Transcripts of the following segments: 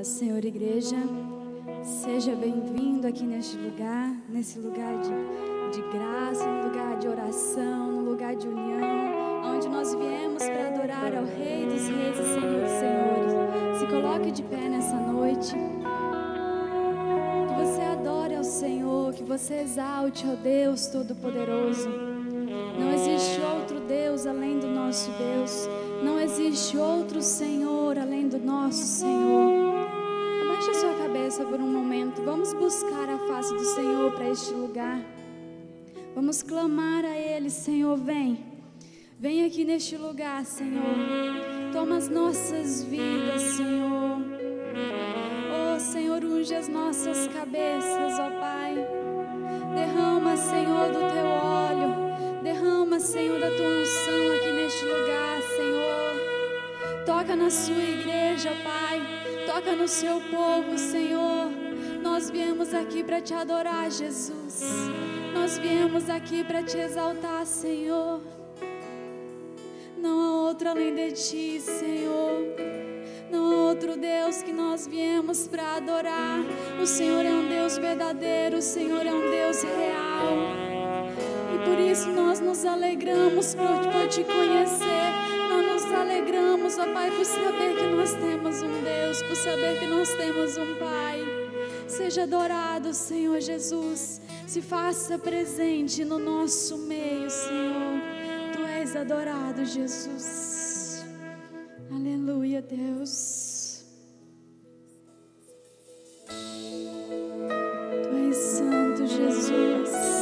paz, Senhor, igreja. Seja bem-vindo aqui neste lugar, nesse lugar de graça, no lugar de oração, no lugar de união, onde nós viemos para adorar ao Rei dos Reis e Senhor dos Senhores. Se coloque de pé nessa noite. Que você adore ao Senhor, que você exalte ao Deus Todo-Poderoso. Não existe outro Deus além do nosso Deus. Não existe outro Senhor além do nosso Senhor. Abaixe a sua cabeça por um momento. Vamos buscar a face do Senhor para este lugar. Vamos clamar a Ele. Senhor, vem. Vem aqui neste lugar, Senhor. Toma as nossas vidas, Senhor. Oh, Senhor, unge as nossas cabeças, ó Pai. Derrama, Senhor, do Teu óleo. Derrama, Senhor, da Tua unção aqui neste lugar, Senhor. Toca na Sua igreja, Pai. Toca no Seu povo, Senhor. Nós viemos aqui para Te adorar, Jesus. Nós viemos aqui para Te exaltar, Senhor. Não há outro além de Ti, Senhor. Não há outro Deus que nós viemos para adorar. O Senhor é um Deus verdadeiro. O Senhor é um Deus real. E por isso nós nos alegramos por Te conhecer. Nós nos alegramos, ó Pai, por saber que nós temos um Deus, por saber que nós temos um Pai. Seja adorado, Senhor Jesus. Se faça presente no nosso meio, Senhor. Tu és adorado, Jesus. Aleluia, Deus. Tu és santo, Jesus.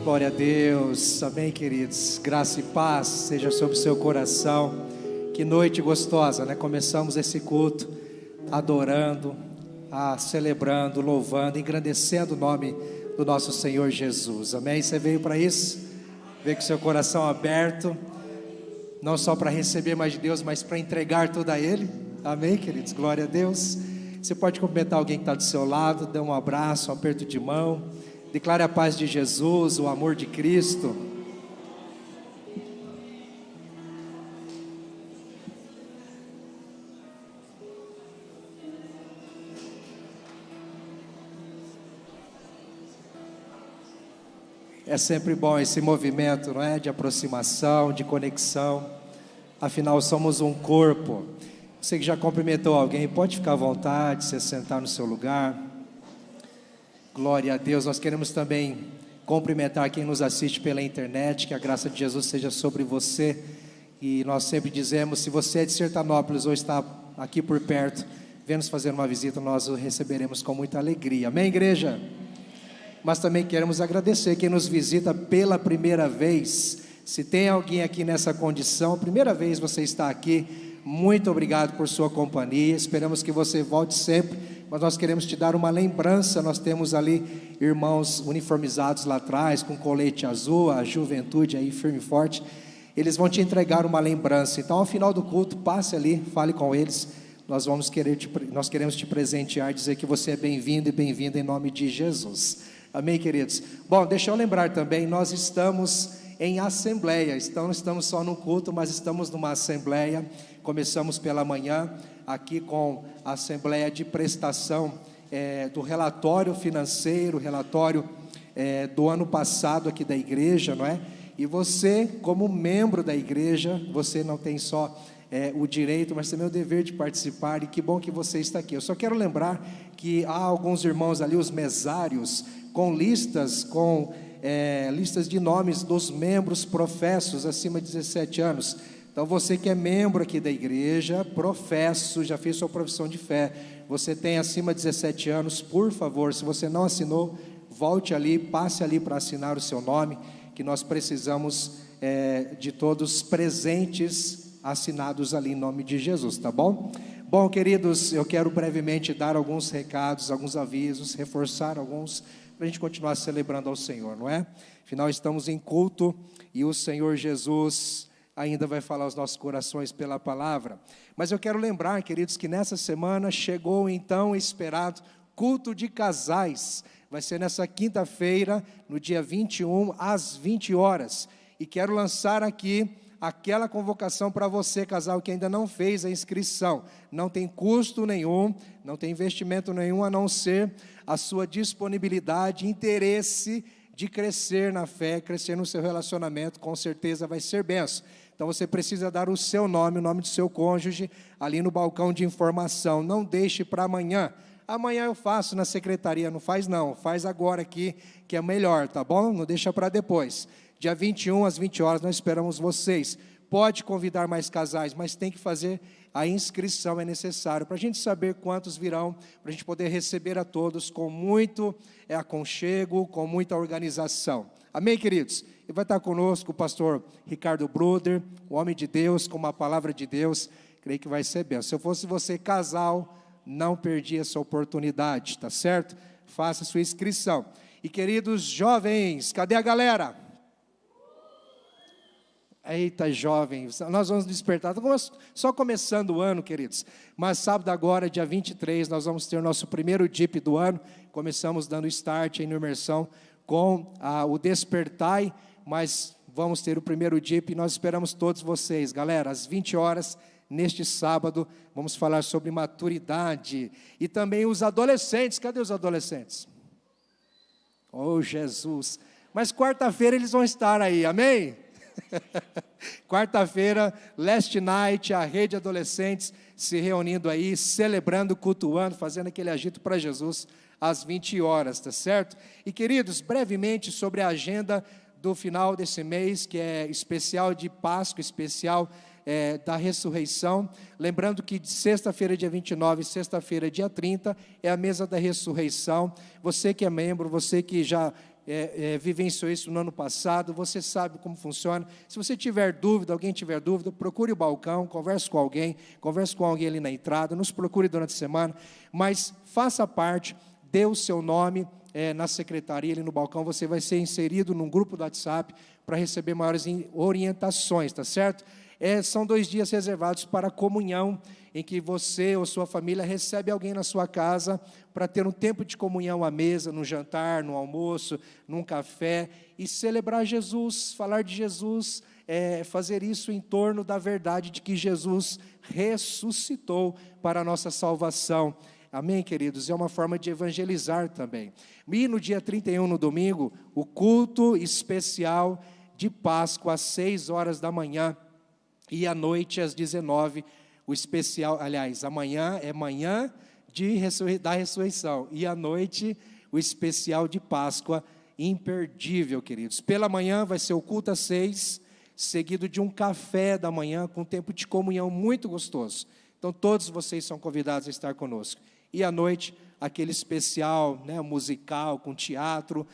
Glória a Deus, amém, queridos. Graça e paz seja sobre o seu coração. Que noite gostosa, né? Começamos esse culto adorando, celebrando, louvando, engrandecendo o nome do nosso Senhor Jesus, amém? Você veio para isso? Veio com seu coração aberto, não só para receber mais de Deus, mas para entregar tudo a Ele, amém, queridos? Glória a Deus. Você pode cumprimentar alguém que está do seu lado, dê um abraço, um aperto de mão. Declare a paz de Jesus, o amor de Cristo. É sempre bom esse movimento, não é? De aproximação, de conexão. Afinal, somos um corpo. Você que já cumprimentou alguém, pode ficar à vontade, se sentar no seu lugar. Glória a Deus. Nós queremos também cumprimentar quem nos assiste pela internet, que a graça de Jesus seja sobre você. E nós sempre dizemos, se você é de Sertanópolis ou está aqui por perto, venha nos fazer uma visita, nós o receberemos com muita alegria. Amém, igreja? Mas também queremos agradecer quem nos visita pela primeira vez. Se tem alguém aqui nessa condição, primeira vez você está aqui, muito obrigado por sua companhia, esperamos que você volte sempre. Mas nós queremos te dar uma lembrança, nós temos ali irmãos uniformizados lá atrás, com colete azul, a juventude aí firme e forte, eles vão te entregar uma lembrança. Então ao final do culto, passe ali, fale com eles, nós queremos te presentear, dizer que você é bem-vindo e bem-vinda em nome de Jesus, amém, queridos? Bom, deixa eu lembrar também, nós estamos em assembleia, então não estamos só no culto, mas estamos numa assembleia. Começamos pela manhã aqui com a assembleia de prestação do relatório financeiro, relatório do ano passado aqui da igreja, não é? E você, como membro da igreja, você não tem só o direito, mas também o dever de participar, e que bom que você está aqui. Eu só quero lembrar que há alguns irmãos ali, os mesários, com listas de nomes dos membros professos acima de 17 anos. Então você que é membro aqui da igreja, professo, já fez sua profissão de fé, você tem acima de 17 anos, por favor, se você não assinou, volte ali, passe ali para assinar o seu nome, que nós precisamos de todos presentes, assinados ali em nome de Jesus, tá bom? Bom, queridos, eu quero brevemente dar alguns recados, alguns avisos, reforçar alguns, para a gente continuar celebrando ao Senhor, não é? Afinal, estamos em culto, e o Senhor Jesus ainda vai falar aos nossos corações pela palavra. Mas eu quero lembrar, queridos, que nessa semana chegou então o esperado culto de casais. Vai ser nessa quinta-feira, no dia 21, às 20 horas. E quero lançar aqui aquela convocação para você, casal, que ainda não fez a inscrição. Não tem custo nenhum, não tem investimento nenhum, a não ser a sua disponibilidade, interesse de crescer na fé, crescer no seu relacionamento, com certeza vai ser bênção. Então você precisa dar o seu nome, o nome do seu cônjuge, ali no balcão de informação. Não deixe para amanhã. Amanhã eu faço na secretaria, não faz não, faz agora aqui, que é melhor, tá bom? Não deixa para depois. Dia 21 às 20 horas nós esperamos vocês. Pode convidar mais casais, mas tem que fazer a inscrição, é necessário, para a gente saber quantos virão, para a gente poder receber a todos com muito aconchego, com muita organização. Amém, queridos? E vai estar conosco o pastor Ricardo Bruder, o homem de Deus, com uma palavra de Deus, creio que vai ser bem. Se eu fosse você, casal, não perdi essa oportunidade, tá certo? Faça sua inscrição. E queridos jovens, cadê a galera? Eita, jovens, nós vamos despertar, só começando o ano, queridos, mas sábado agora, dia 23, nós vamos ter o nosso primeiro DIP do ano, começamos dando start aí na imersão com o Despertai, mas vamos ter o primeiro DIP e nós esperamos todos vocês, galera, às 20 horas, neste sábado, vamos falar sobre maturidade, e também os adolescentes, cadê os adolescentes? Oh, Jesus, mas quarta-feira eles vão estar aí, amém? Quarta-feira, Last Night, a rede de adolescentes se reunindo aí, celebrando, cultuando, fazendo aquele agito para Jesus às 20 horas, tá certo? E queridos, brevemente sobre a agenda do final desse mês, que é especial de Páscoa, especial da ressurreição, lembrando que de sexta-feira dia 29 e sexta-feira dia 30 é a mesa da ressurreição. Você que é membro, você que já vivenciou isso no ano passado, você sabe como funciona. Se você tiver dúvida, alguém tiver dúvida, procure o balcão, converse com alguém ali na entrada, nos procure durante a semana, mas faça parte, dê o seu nome na secretaria, ali no balcão, você vai ser inserido num grupo do WhatsApp para receber maiores orientações, tá certo? São 2 dias reservados para a comunhão, em que você ou sua família recebe alguém na sua casa para ter um tempo de comunhão à mesa, no jantar, no almoço, num café, e celebrar Jesus, falar de Jesus, fazer isso em torno da verdade de que Jesus ressuscitou para a nossa salvação. Amém, queridos? É uma forma de evangelizar também. E no dia 31, no domingo, o culto especial de Páscoa, às 6 horas da manhã, e à noite, às 19, o especial, aliás, amanhã é manhã da ressurreição, e à noite, o especial de Páscoa, imperdível, queridos. Pela manhã vai ser o culto às 6, seguido de um café da manhã, com um tempo de comunhão muito gostoso. Então, todos vocês são convidados a estar conosco. E à noite, aquele especial, musical, com teatro,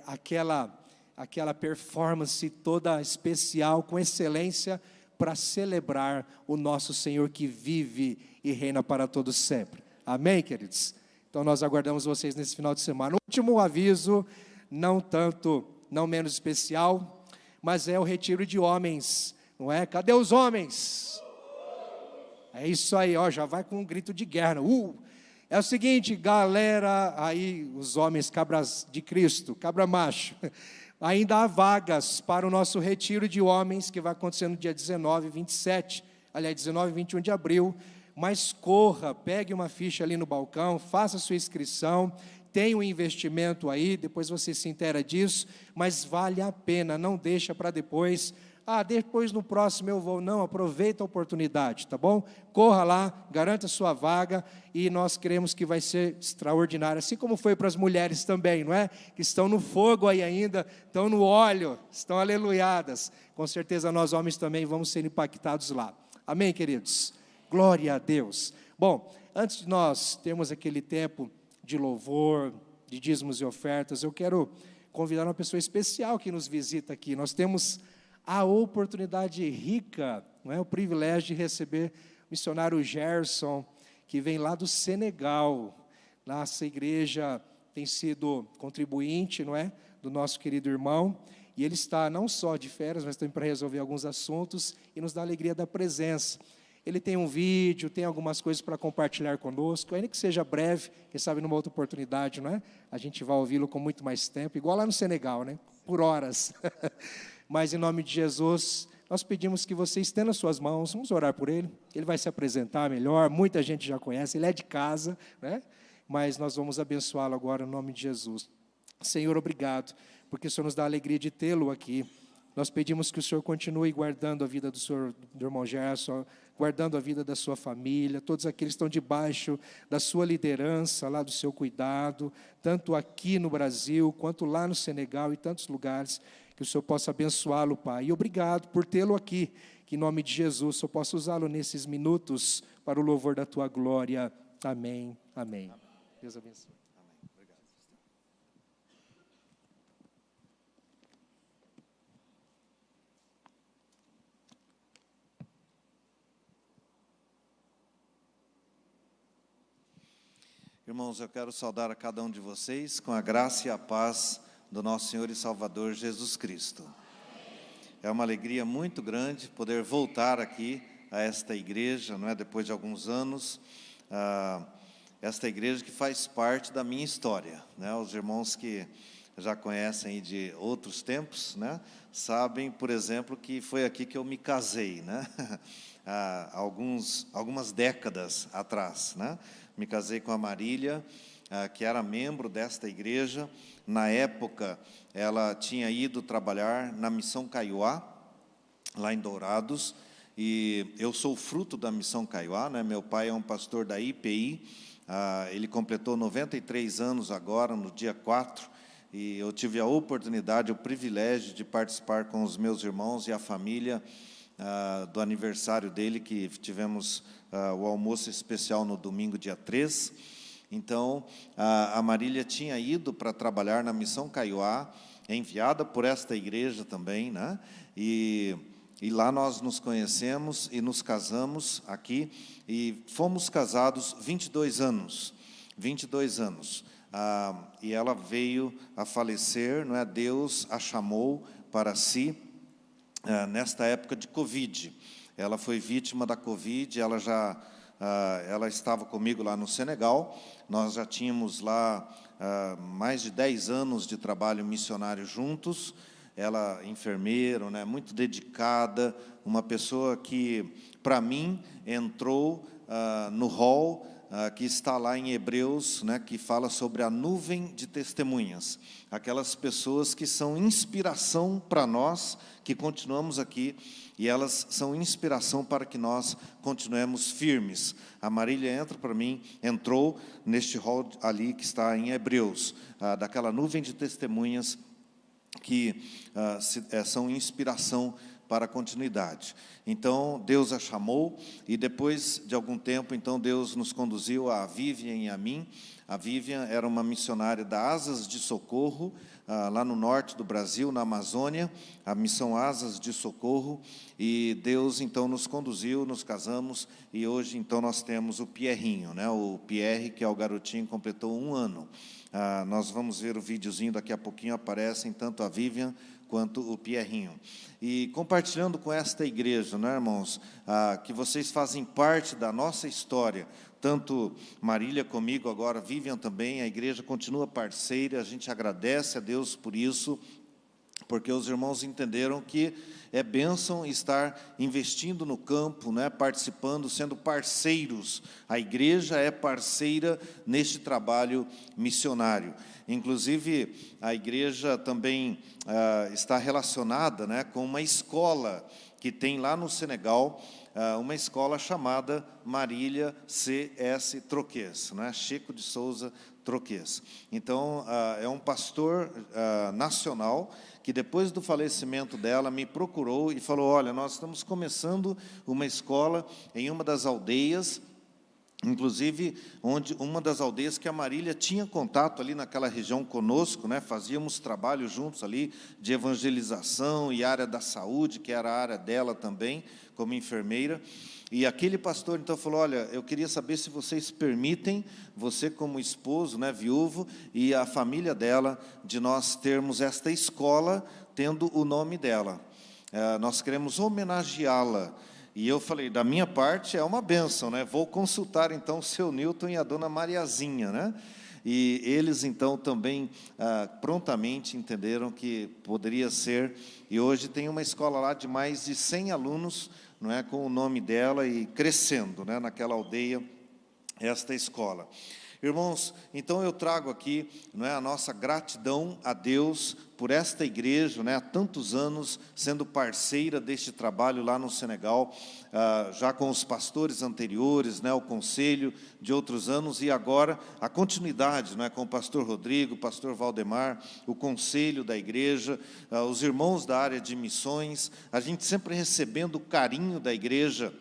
aquela performance toda especial, com excelência, para celebrar o nosso Senhor que vive e reina para todos sempre. Amém, queridos? Então nós aguardamos vocês nesse final de semana. O último aviso, não menos especial, mas é o retiro de homens, não é? Cadê os homens? É isso aí, já vai com um grito de guerra. É o seguinte, galera, aí os homens cabras de Cristo, cabra macho, ainda há vagas para o nosso retiro de homens, que vai acontecer no dia 19 e 27, aliás, 19 e 21 de abril, mas corra, pegue uma ficha ali no balcão, faça sua inscrição, tem um investimento aí, depois você se inteira disso, mas vale a pena, não deixa para depois. Depois no próximo eu vou. Não, aproveita a oportunidade, tá bom? Corra lá, garanta sua vaga, e nós cremos que vai ser extraordinário, assim como foi para as mulheres também, não é? Que estão no fogo aí ainda, estão no óleo, estão aleluiadas. Com certeza nós homens também vamos ser impactados lá. Amém, queridos? Glória a Deus. Bom, antes de nós termos aquele tempo de louvor, de dízimos e ofertas, eu quero convidar uma pessoa especial que nos visita aqui. Nós temos a oportunidade rica, não é? O privilégio de receber o missionário Gerson, que vem lá do Senegal. Nossa igreja tem sido contribuinte, não é? Do nosso querido irmão, e ele está não só de férias, mas também para resolver alguns assuntos, e nos dá a alegria da presença. Ele tem um vídeo, tem algumas coisas para compartilhar conosco, ainda que seja breve, quem sabe numa outra oportunidade, não é? A gente vai ouvi-lo com muito mais tempo, igual lá no Senegal, né? Por horas. Mas em nome de Jesus, nós pedimos que você estenda as suas mãos, vamos orar por ele. Ele vai se apresentar melhor, muita gente já conhece, ele é de casa, né? Mas nós vamos abençoá-lo agora em nome de Jesus. Senhor, obrigado, porque o Senhor nos dá a alegria de tê-lo aqui. Nós pedimos que o Senhor continue guardando a vida do irmão Gerson, guardando a vida da sua família, todos aqueles que estão debaixo da sua liderança, lá do seu cuidado, tanto aqui no Brasil, quanto lá no Senegal e tantos lugares, que o Senhor possa abençoá-lo, Pai. E obrigado por tê-lo aqui, que em nome de Jesus, o Senhor possa usá-lo nesses minutos para o louvor da tua glória. Amém, amém. Deus abençoe. Amém. Obrigado. Irmãos, eu quero saudar a cada um de vocês com a graça e a paz do nosso Senhor e Salvador Jesus Cristo. É uma alegria muito grande poder voltar aqui a esta igreja, não é? Depois de alguns anos, esta igreja que faz parte da minha história, né? Os irmãos que já conhecem de outros tempos, né? Sabem, por exemplo, que foi aqui que eu me casei, né? Algumas décadas atrás, né? Me casei com a Marília, que era membro desta igreja. Na época, ela tinha ido trabalhar na Missão Kaiowá, lá em Dourados, e eu sou fruto da Missão Kaiowá, né? Meu pai é um pastor da IPI, ele completou 93 anos agora, no dia 4, e eu tive a oportunidade, o privilégio de participar com os meus irmãos e a família do aniversário dele, que tivemos o almoço especial no domingo, dia 3, Então, a Marília tinha ido para trabalhar na Missão Kaiowá, enviada por esta igreja também, né? E lá nós nos conhecemos e nos casamos aqui, e fomos casados 22 anos. 22 anos. E ela veio a falecer, não é? Deus a chamou para si nesta época de Covid. Ela foi vítima da Covid, ela estava comigo lá no Senegal. Nós já tínhamos lá mais de 10 anos de trabalho missionário juntos. Ela, enfermeira, né, muito dedicada, uma pessoa que, para mim, entrou no hall que está lá em Hebreus, né, que fala sobre a nuvem de testemunhas. Aquelas pessoas que são inspiração para nós, que continuamos aqui, e elas são inspiração para que nós continuemos firmes. A Marília entrou neste hall ali que está em Hebreus, daquela nuvem de testemunhas que são inspiração para a continuidade. Então, Deus a chamou, e depois de algum tempo, então, Deus nos conduziu a Vivian e a mim. A Vivian era uma missionária da Asas de Socorro, lá no norte do Brasil, na Amazônia, a missão Asas de Socorro, e Deus, então, nos conduziu, nos casamos, e hoje, então, nós temos o Pierrinho, né? O Pierre, que é o garotinho, completou 1 ano. Nós vamos ver o videozinho, daqui a pouquinho aparecem tanto a Vivian quanto o Pierrinho. E compartilhando com esta igreja, né, irmãos, que vocês fazem parte da nossa história, tanto Marília comigo, agora Vivian também, a igreja continua parceira, a gente agradece a Deus por isso, porque os irmãos entenderam que é bênção estar investindo no campo, né, participando, sendo parceiros. A igreja é parceira neste trabalho missionário. Inclusive, a igreja também está relacionada, né, com uma escola que tem lá no Senegal, uma escola chamada Marília C.S. Troquês, né, Chico de Souza Troquês. Então, é um pastor nacional que, depois do falecimento dela, me procurou e falou: olha, nós estamos começando uma escola em uma das aldeias, inclusive uma das aldeias que a Marília tinha contato ali naquela região conosco, né? Fazíamos trabalho juntos ali de evangelização e área da saúde, que era a área dela também, como enfermeira. E aquele pastor, então, falou: olha, eu queria saber se vocês permitem, você como esposo, né, viúvo, e a família dela, de nós termos esta escola, tendo o nome dela. Nós queremos homenageá-la. E eu falei: da minha parte, é uma bênção, né? Vou consultar, então, o seu Newton e a dona Mariazinha, né? E eles, então, também prontamente entenderam que poderia ser. E hoje tem uma escola lá de mais de 100 alunos, não é, com o nome dela, e crescendo, né, naquela aldeia, esta escola. Irmãos, então eu trago aqui, não é, a nossa gratidão a Deus por esta igreja, né, há tantos anos sendo parceira deste trabalho lá no Senegal, já com os pastores anteriores, né, o conselho de outros anos, e agora a continuidade, né, com o pastor Rodrigo, o pastor Valdemar, o conselho da igreja, os irmãos da área de missões, a gente sempre recebendo o carinho da igreja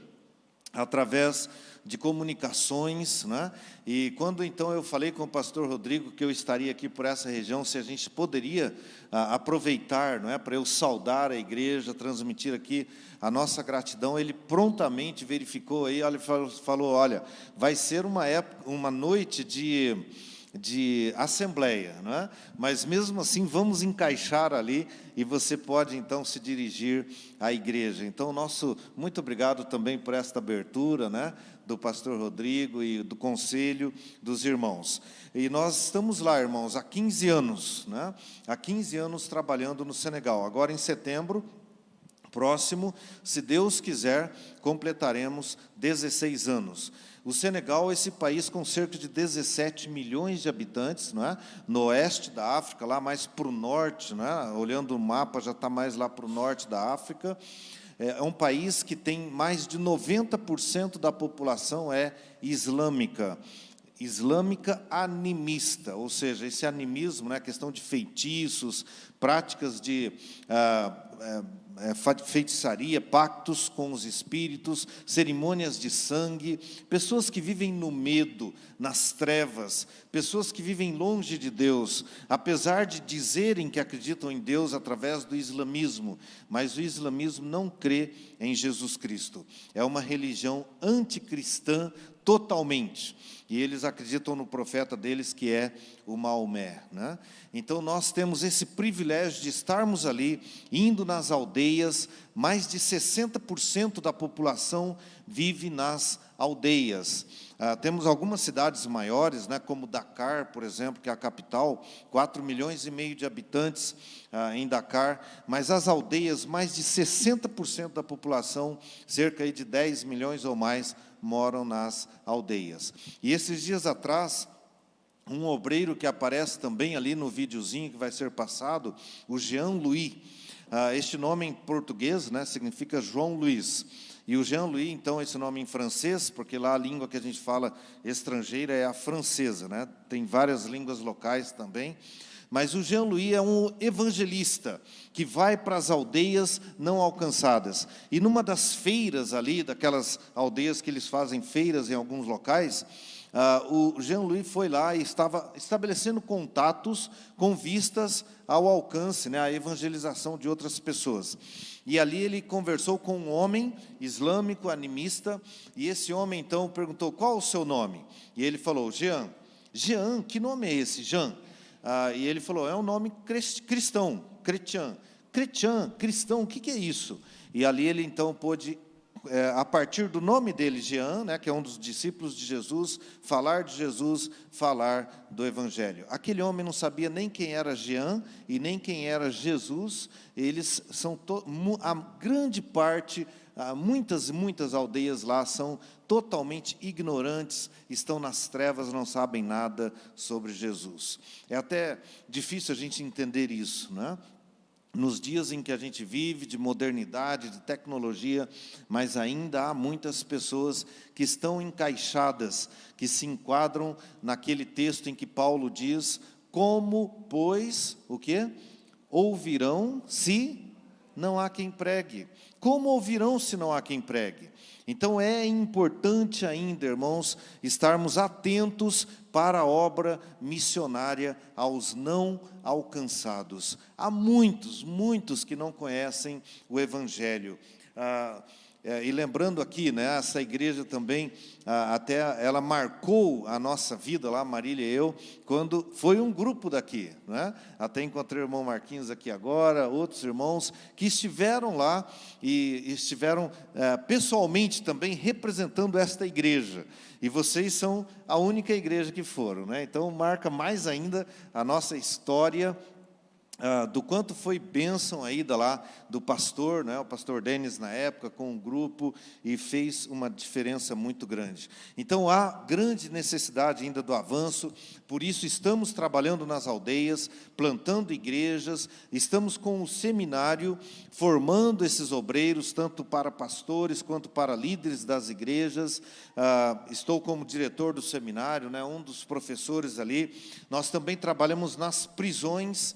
através de comunicações, né? E quando então eu falei com o pastor Rodrigo que eu estaria aqui por essa região, se a gente poderia aproveitar, não é, para eu saudar a igreja, transmitir aqui a nossa gratidão, ele prontamente verificou aí, olha, falou: olha, vai ser uma noite de assembleia, não é? Mas mesmo assim vamos encaixar ali, e você pode então se dirigir à igreja. Então, muito obrigado também por esta abertura, né, do pastor Rodrigo e do conselho dos irmãos. E nós estamos lá, irmãos, há 15 anos, né? Há 15 anos trabalhando no Senegal. Agora, em setembro próximo, se Deus quiser, completaremos 16 anos. O Senegal é esse país com cerca de 17 milhões de habitantes, não é? No oeste da África, lá mais para o norte, não é? Olhando o mapa, já está mais lá para o norte da África. É um país que tem mais de 90% da população é islâmica. islâmica animista, ou seja, esse animismo, né, questão de feitiços, práticas de feitiçaria, pactos com os espíritos, cerimônias de sangue, pessoas que vivem no medo, nas trevas, pessoas que vivem longe de Deus, apesar de dizerem que acreditam em Deus através do islamismo, mas o islamismo não crê em Jesus Cristo. É uma religião anticristã totalmente. E eles acreditam no profeta deles, que é o Maomé, né? Então, nós temos esse privilégio de estarmos ali, indo nas aldeias. Mais de 60% da população vive nas aldeias. Temos algumas cidades maiores, né, como Dakar, por exemplo, que é a capital, 4,5 milhões de habitantes em Dakar, mas as aldeias, mais de 60% da população, cerca de 10 milhões ou mais, moram nas aldeias. E esses dias atrás, um obreiro que aparece também ali no videozinho que vai ser passado, o Jean Louis, este nome em português, né, significa João Luiz. E o Jean Louis, então, esse nome em francês, porque lá a língua que a gente fala estrangeira é a francesa, né? Tem várias línguas locais também. Mas o Jean Louis é um evangelista que vai para as aldeias não alcançadas. E numa das feiras ali, daquelas aldeias que eles fazem feiras em alguns locais, o Jean Louis foi lá e estava estabelecendo contatos com vistas ao alcance, né, à evangelização de outras pessoas. E ali ele conversou com um homem islâmico, animista, e esse homem então perguntou: qual o seu nome? E ele falou: Jean. Jean, que nome é esse, Jean? E ele falou: é um nome cristão, chrétien, cristão, o que é isso? E ali ele então pôde, a partir do nome dele, Jean, né, que é um dos discípulos de Jesus, falar de Jesus, falar do Evangelho. Aquele homem não sabia nem quem era Jean e nem quem era Jesus. Eles são, a grande parte, muitas aldeias lá são totalmente ignorantes, estão nas trevas, não sabem nada sobre Jesus. É até difícil a gente entender isso, né? Nos dias em que a gente vive, de modernidade, de tecnologia, mas ainda há muitas pessoas que estão encaixadas, que se enquadram naquele texto em que Paulo diz: como, pois, o quê? Ouvirão se não há quem pregue. Como ouvirão se não há quem pregue? Então é importante ainda, irmãos, estarmos atentos para a obra missionária aos não alcançados. Há muitos que não conhecem o Evangelho. E lembrando aqui, né, essa igreja também, até ela marcou a nossa vida lá, Marília e eu, quando foi um grupo daqui, né? Até encontrei o irmão Marquinhos aqui agora, outros irmãos que estiveram lá e estiveram pessoalmente também representando esta igreja. E vocês são a única igreja que foram, né? Então marca mais ainda a nossa história, do quanto foi bênção a ida lá do pastor, né, o pastor Denis na época, com um grupo, e fez uma diferença muito grande. Então há grande necessidade ainda do avanço, por isso estamos trabalhando nas aldeias, plantando igrejas, estamos com o seminário, formando esses obreiros, tanto para pastores quanto para líderes das igrejas. Estou como diretor do seminário, né, um dos professores ali. Nós também trabalhamos nas prisões,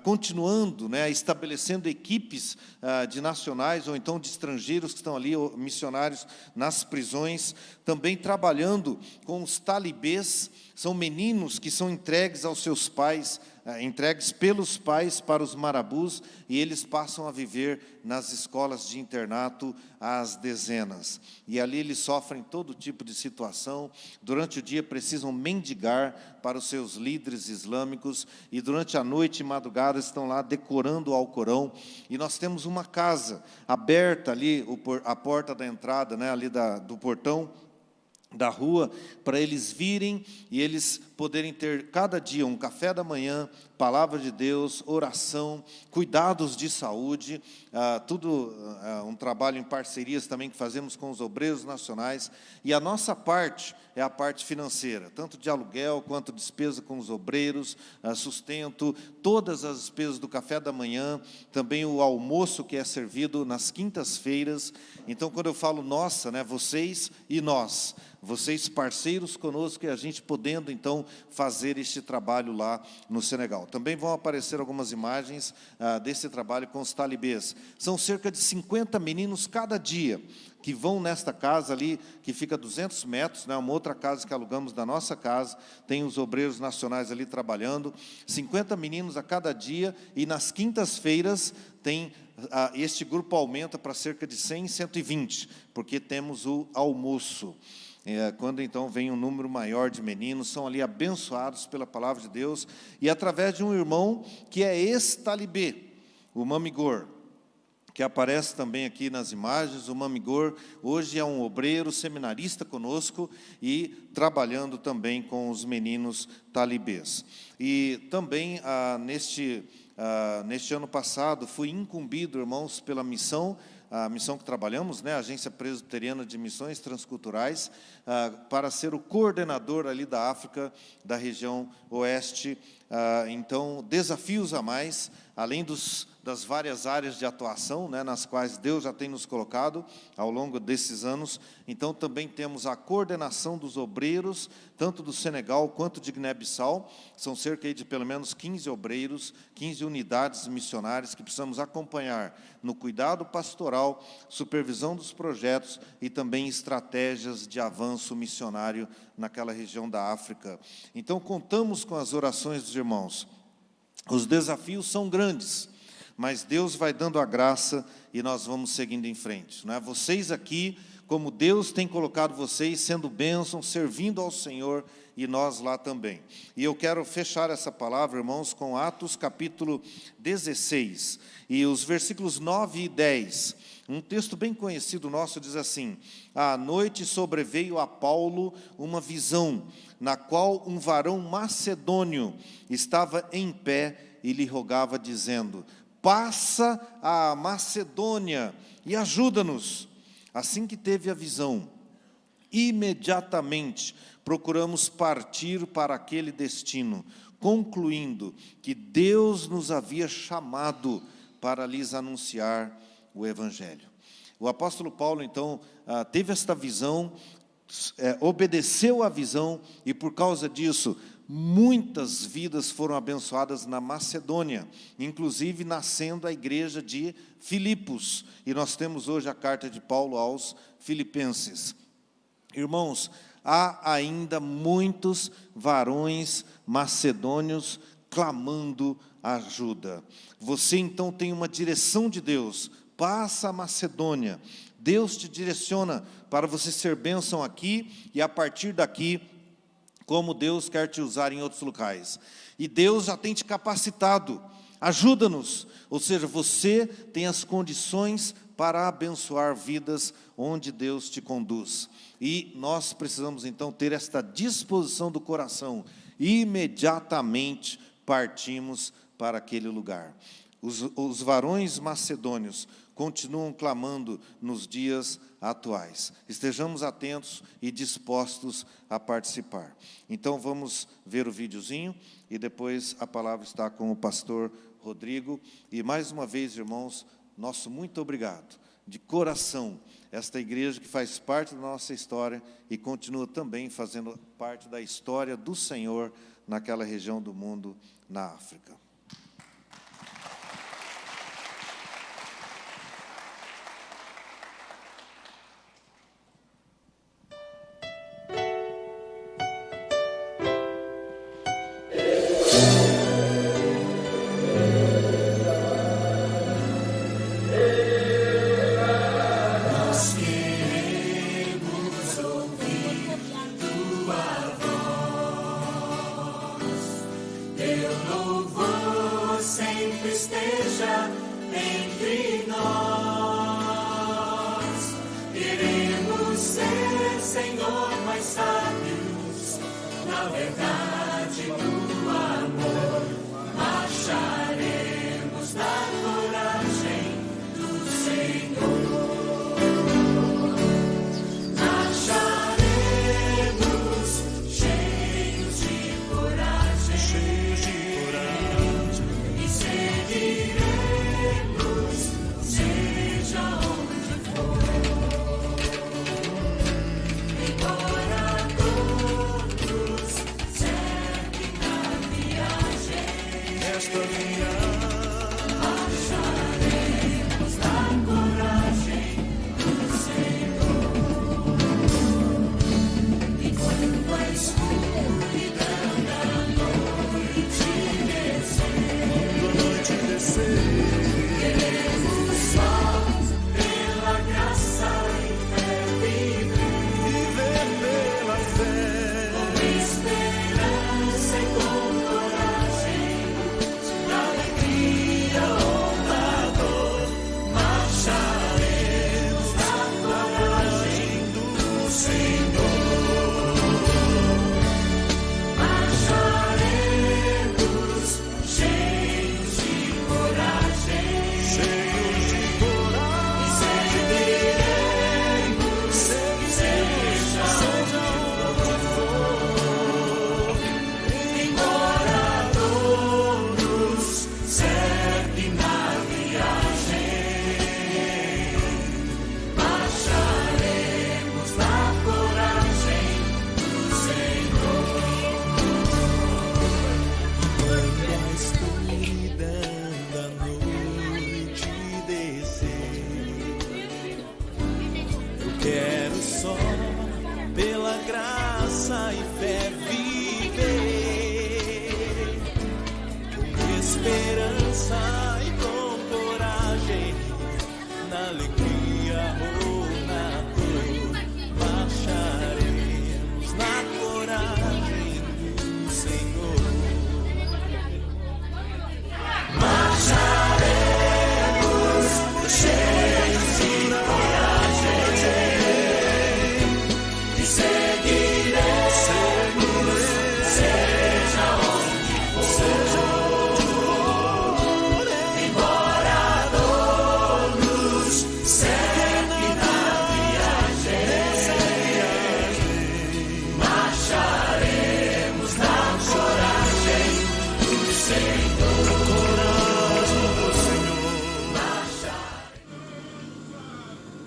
continuando, né, estabelecendo equipes de nacionais ou então de estrangeiros que estão ali, missionários nas prisões, também trabalhando com os talibês. São meninos que são entregues aos seus pais, entregues pelos pais para os marabus, e eles passam a viver nas escolas de internato às dezenas. E ali eles sofrem todo tipo de situação. Durante o dia precisam mendigar para os seus líderes islâmicos, e durante a noite e madrugada estão lá decorando o Alcorão. E nós temos uma casa aberta ali, a porta da entrada, né, ali do portão da rua, para eles virem e eles poderem ter cada dia um café da manhã, palavra de Deus, oração, cuidados de saúde, tudo um trabalho em parcerias também que fazemos com os obreiros nacionais, e a nossa parte é a parte financeira, tanto de aluguel quanto despesa com os obreiros, sustento, todas as despesas do café da manhã, também o almoço que é servido nas quintas-feiras. Então, quando eu falo nossa, né, vocês e nós, vocês parceiros conosco, e a gente podendo, então, fazer este trabalho lá no Senegal. Também vão aparecer algumas imagens desse trabalho com os talibês. São cerca de 50 meninos cada dia, que vão nesta casa ali, que fica a 200 metros, né, uma outra casa que alugamos da nossa casa, tem os obreiros nacionais ali trabalhando, 50 meninos a cada dia, e nas quintas-feiras tem, este grupo aumenta para cerca de 100, 120, porque temos o almoço. Quando então vem um número maior de meninos, são ali abençoados pela palavra de Deus, e através de um irmão que é ex-talibê, o Mamigor, que aparece também aqui nas imagens. O Mamigor hoje é um obreiro seminarista conosco e trabalhando também com os meninos talibês. E também neste ano passado fui incumbido, irmãos, pela missão, a missão que trabalhamos, né, a Agência Presbiteriana de Missões Transculturais, para ser o coordenador ali da África, da região oeste. Então, desafios a mais, além das várias áreas de atuação, né, nas quais Deus já tem nos colocado ao longo desses anos. Então, também temos a coordenação dos obreiros, tanto do Senegal quanto de Guiné-Bissau. São cerca de pelo menos 15 obreiros, 15 unidades missionárias que precisamos acompanhar no cuidado pastoral, supervisão dos projetos e também estratégias de avanço missionário naquela região da África. Então, contamos com as orações dos irmãos. Os desafios são grandes, mas Deus vai dando a graça e nós vamos seguindo em frente, não é? Vocês aqui, como Deus tem colocado vocês, sendo bênção, servindo ao Senhor, e nós lá também. E eu quero fechar essa palavra, irmãos, com Atos capítulo 16, e os versículos 9 e 10. Um texto bem conhecido nosso diz assim: à noite sobreveio a Paulo uma visão, na qual um varão macedônio estava em pé e lhe rogava, dizendo: passa a Macedônia e ajuda-nos. Assim que teve a visão, imediatamente procuramos partir para aquele destino, concluindo que Deus nos havia chamado para lhes anunciar o Evangelho. O apóstolo Paulo, então, teve esta visão, obedeceu à visão, e por causa disso, muitas vidas foram abençoadas na Macedônia, inclusive nascendo a igreja de Filipos, e nós temos hoje a carta de Paulo aos Filipenses. Irmãos, há ainda muitos varões macedônios clamando ajuda. Você então tem uma direção de Deus, passa a Macedônia, Deus te direciona para você ser bênção aqui, e a partir daqui, como Deus quer te usar em outros locais. E Deus já tem te capacitado, ajuda-nos, ou seja, você tem as condições para abençoar vidas onde Deus te conduz. E nós precisamos então ter esta disposição do coração, imediatamente partimos para aquele lugar. Os varões macedônios continuam clamando nos dias atuais. Estejamos atentos e dispostos a participar. Então vamos ver o videozinho e depois a palavra está com o pastor Rodrigo. E mais uma vez, irmãos, nosso muito obrigado, de coração, esta igreja que faz parte da nossa história e continua também fazendo parte da história do Senhor naquela região do mundo, na África. Senhor, mais sábios, na verdade.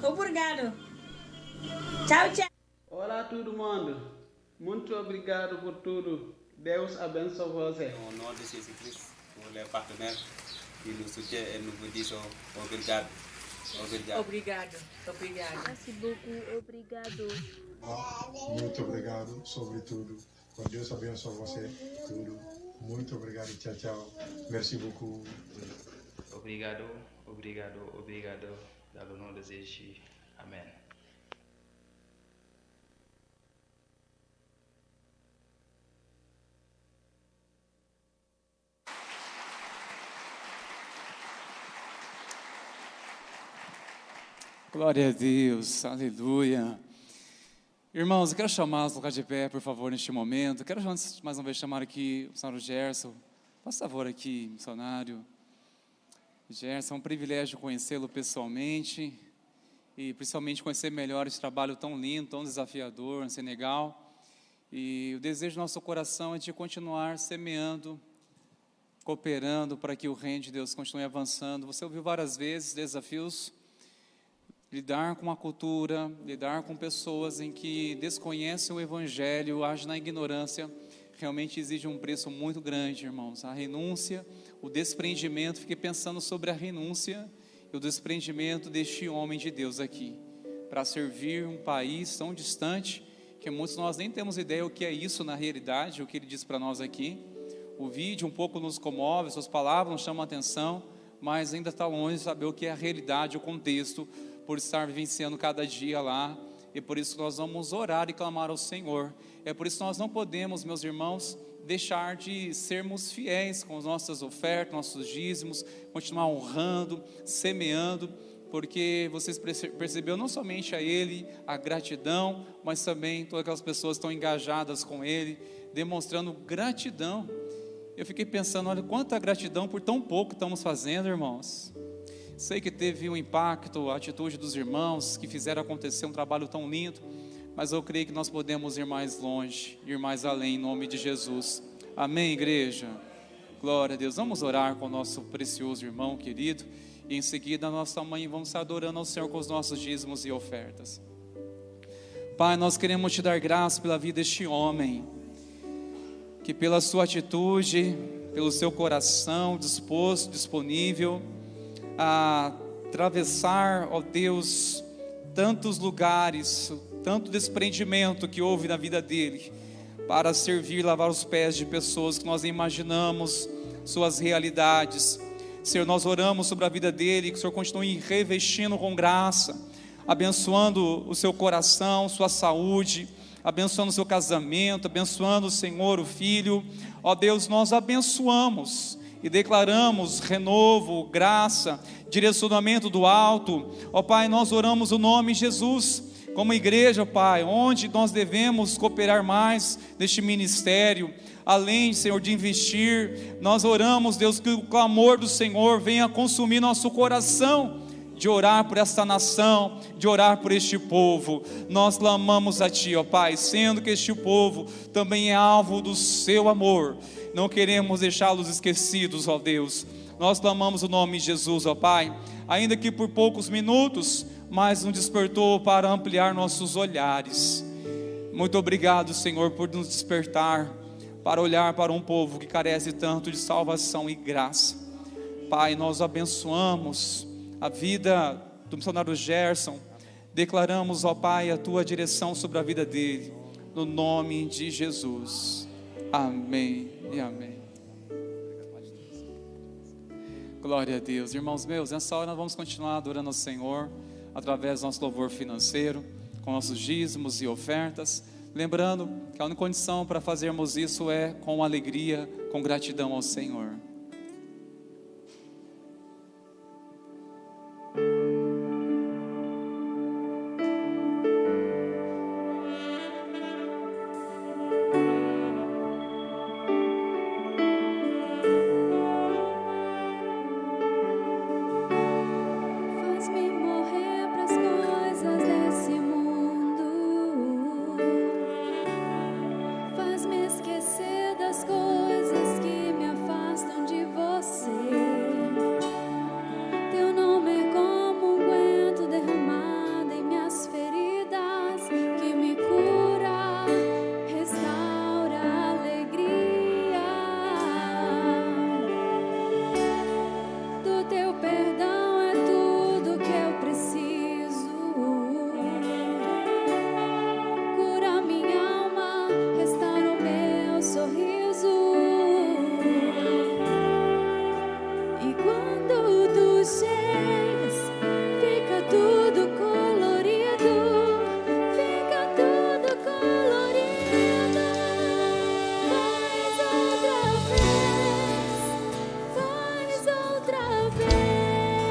Obrigado. Tchau, tchau. Olá, todo mundo. Muito obrigado por tudo. Deus abençoe você. Au nom de Jésus-Christ, pour les partenaires qui nous soutiennent et nous vous disons obrigado. Obrigado. Obrigado. Obrigado. Merci beaucoup. Obrigado. Muito obrigado, sobretudo. Com Deus abençoe você. Tudo. Muito obrigado. Tchau, tchau. Merci beaucoup. Obrigado, obrigado, obrigado. Dans le nom de Jésus. Amen. Glória a Deus, aleluia. Irmãos, eu quero chamar os lugares de pé, por favor, neste momento. Eu quero mais uma vez chamar aqui o missionário Gerson. Faz favor aqui, missionário. Gerson, é um privilégio conhecê-lo pessoalmente e principalmente conhecer melhor esse trabalho tão lindo, tão desafiador no Senegal. E o desejo do nosso coração é de continuar semeando, cooperando para que o reino de Deus continue avançando. Você ouviu várias vezes desafios, lidar com a cultura, lidar com pessoas em que desconhecem o Evangelho, agem na ignorância, realmente exige um preço muito grande, irmãos. A renúncia, o desprendimento, fiquei pensando sobre a renúncia e o desprendimento deste homem de Deus aqui, para servir um país tão distante, que muitos de nós nem temos ideia o que é isso na realidade, o que ele diz para nós aqui. O vídeo um pouco nos comove, suas palavras nos chamam a atenção, mas ainda está longe de saber o que é a realidade, o contexto, por estar vivenciando cada dia lá. E por isso nós vamos orar e clamar ao Senhor. É por isso que nós não podemos, meus irmãos, deixar de sermos fiéis com as nossas ofertas, nossos dízimos, continuar honrando, semeando, porque vocês perceberam não somente a Ele, a gratidão, mas também todas aquelas pessoas que estão engajadas com Ele, demonstrando gratidão. Eu fiquei pensando, olha, quanta gratidão por tão pouco que estamos fazendo, irmãos. Sei que teve um impacto a atitude dos irmãos que fizeram acontecer um trabalho tão lindo, mas eu creio que nós podemos ir mais longe, ir mais além, em nome de Jesus. Amém, igreja? Glória a Deus. Vamos orar com o nosso precioso irmão querido, e em seguida, nossa mãe, vamos estar adorando ao Senhor com os nossos dízimos e ofertas. Pai, nós queremos te dar graça pela vida deste homem, que pela sua atitude, pelo seu coração disposto, disponível a atravessar, ó Deus, tantos lugares, tanto desprendimento que houve na vida dele, para servir, lavar os pés de pessoas que nós nem imaginamos suas realidades. Senhor, nós oramos sobre a vida dele, que o Senhor continue revestindo com graça, abençoando o seu coração, sua saúde, abençoando o seu casamento, abençoando, Senhor, o filho. Ó Deus, nós abençoamos e declaramos renovo, graça, direcionamento do alto. Ó Pai, nós oramos o nome de Jesus, como igreja, Pai, onde nós devemos cooperar mais neste ministério, além, Senhor, de investir. Nós oramos, Deus, que o clamor do Senhor venha consumir nosso coração, de orar por esta nação, de orar por este povo. Nós clamamos a Ti, ó Pai, sendo que este povo também é alvo do Seu amor. Não queremos deixá-los esquecidos, ó Deus. Nós clamamos o nome de Jesus, ó Pai, ainda que por poucos minutos, mas nos despertou para ampliar nossos olhares. Muito obrigado, Senhor, por nos despertar para olhar para um povo que carece tanto de salvação e graça. Pai, nós abençoamos a vida do missionário Gerson, declaramos, ó Pai, a Tua direção sobre a vida dele, no nome de Jesus. Amém e amém. Glória a Deus. Irmãos meus, nessa hora nós vamos continuar adorando ao Senhor, através do nosso louvor financeiro, com nossos dízimos e ofertas, lembrando que a única condição para fazermos isso é com alegria, com gratidão ao Senhor. Outra vez.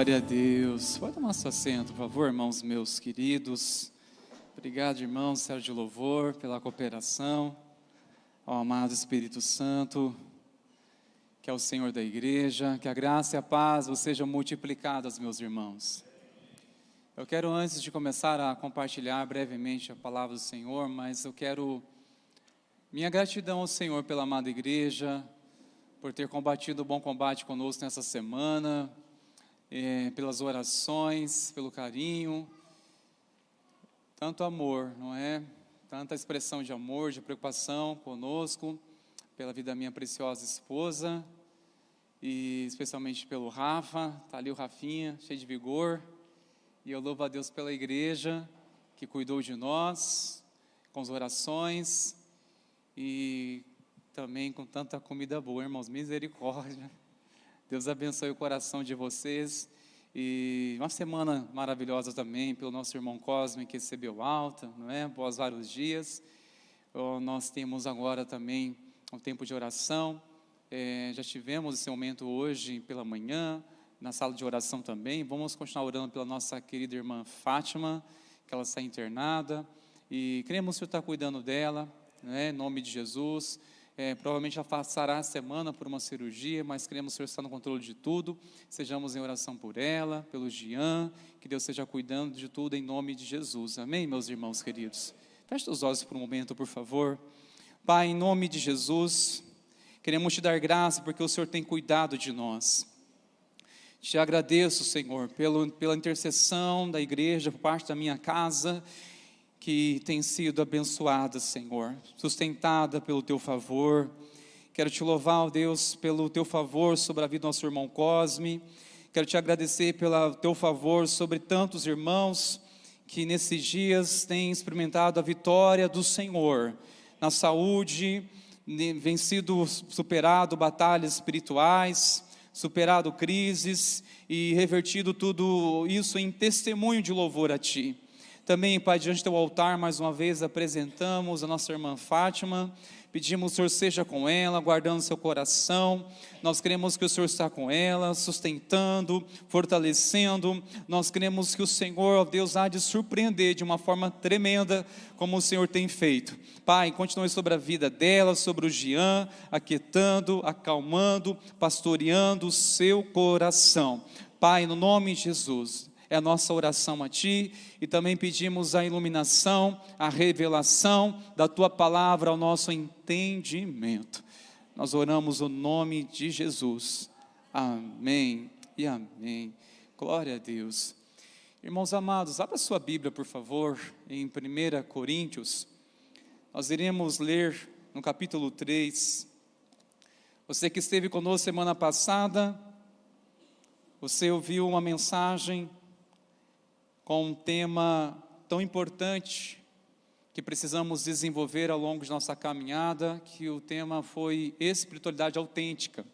Glória a Deus. Pode tomar seu assento, por favor, irmãos meus queridos. Obrigado, irmão Sérgio Louvor, pela cooperação. Ao amado Espírito Santo, que é o Senhor da igreja, que a graça e a paz vos sejam multiplicadas, meus irmãos. Eu quero, antes de começar a compartilhar brevemente a palavra do Senhor, mas eu quero minha gratidão ao Senhor pela amada igreja, por ter combatido o bom combate conosco nessa semana, pelas orações, pelo carinho, tanto amor, não é? Tanta expressão de amor, de preocupação conosco, pela vida da minha preciosa esposa, e especialmente pelo Rafa, está ali o Rafinha, cheio de vigor, e eu louvo a Deus pela igreja, que cuidou de nós, com as orações, e também com tanta comida boa, irmãos, misericórdia. Deus abençoe o coração de vocês. E uma semana maravilhosa também pelo nosso irmão Cosme, que recebeu alta, não é? Após vários dias. Nós temos agora também um tempo de oração. Já tivemos esse momento hoje pela manhã, na sala de oração também. Vamos continuar orando pela nossa querida irmã Fátima, que ela está internada. E queremos que o Senhor está cuidando dela, né? Em nome de Jesus. Provavelmente ela passará a semana por uma cirurgia, mas queremos que o Senhor está no controle de tudo. Sejamos em oração por ela, pelo Jean, que Deus esteja cuidando de tudo em nome de Jesus. Amém, meus irmãos queridos? Feche os olhos por um momento, por favor. Pai, em nome de Jesus, queremos te dar graça porque o Senhor tem cuidado de nós. Te agradeço, Senhor, pela intercessão da igreja por parte da minha casa, que tem sido abençoada, Senhor, sustentada pelo Teu favor. Quero Te louvar, ó Deus, pelo Teu favor sobre a vida do nosso irmão Cosme. Quero Te agradecer pelo Teu favor sobre tantos irmãos que nesses dias têm experimentado a vitória do Senhor na saúde, vencido, superado batalhas espirituais, superado crises e revertido tudo isso em testemunho de louvor a Ti. Também, Pai, diante do Teu altar, mais uma vez apresentamos a nossa irmã Fátima, pedimos que o Senhor seja com ela, guardando seu coração. Nós queremos que o Senhor está com ela, sustentando, fortalecendo. Nós queremos que o Senhor, ó Deus, há de surpreender de uma forma tremenda, como o Senhor tem feito. Pai, continue sobre a vida dela, sobre o Jean, aquietando, acalmando, pastoreando o seu coração. Pai, no nome de Jesus, é a nossa oração a Ti, e também pedimos a iluminação, a revelação da Tua palavra ao nosso entendimento. Nós oramos no nome de Jesus. Amém e amém. Glória a Deus. Irmãos amados, abra sua Bíblia, por favor, em 1 Coríntios. Nós iremos ler no capítulo 3. Você que esteve conosco semana passada, você ouviu uma mensagem com um tema tão importante que precisamos desenvolver ao longo de nossa caminhada, que o tema foi espiritualidade autêntica.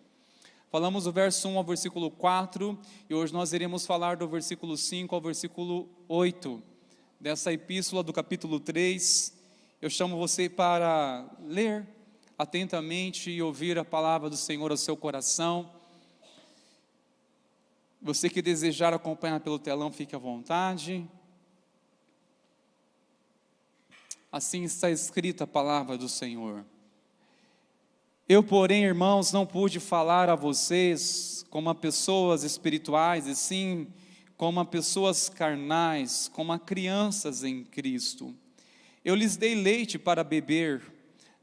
Falamos do verso 1 ao versículo 4, e hoje nós iremos falar do versículo 5 ao versículo 8, dessa epístola do capítulo 3. Eu chamo você para ler atentamente e ouvir a palavra do Senhor ao seu coração. Você que desejar acompanhar pelo telão, fique à vontade. Assim está escrita a palavra do Senhor. Eu, porém, irmãos, não pude falar a vocês como a pessoas espirituais, e sim como a pessoas carnais, como a crianças em Cristo. Eu lhes dei leite para beber,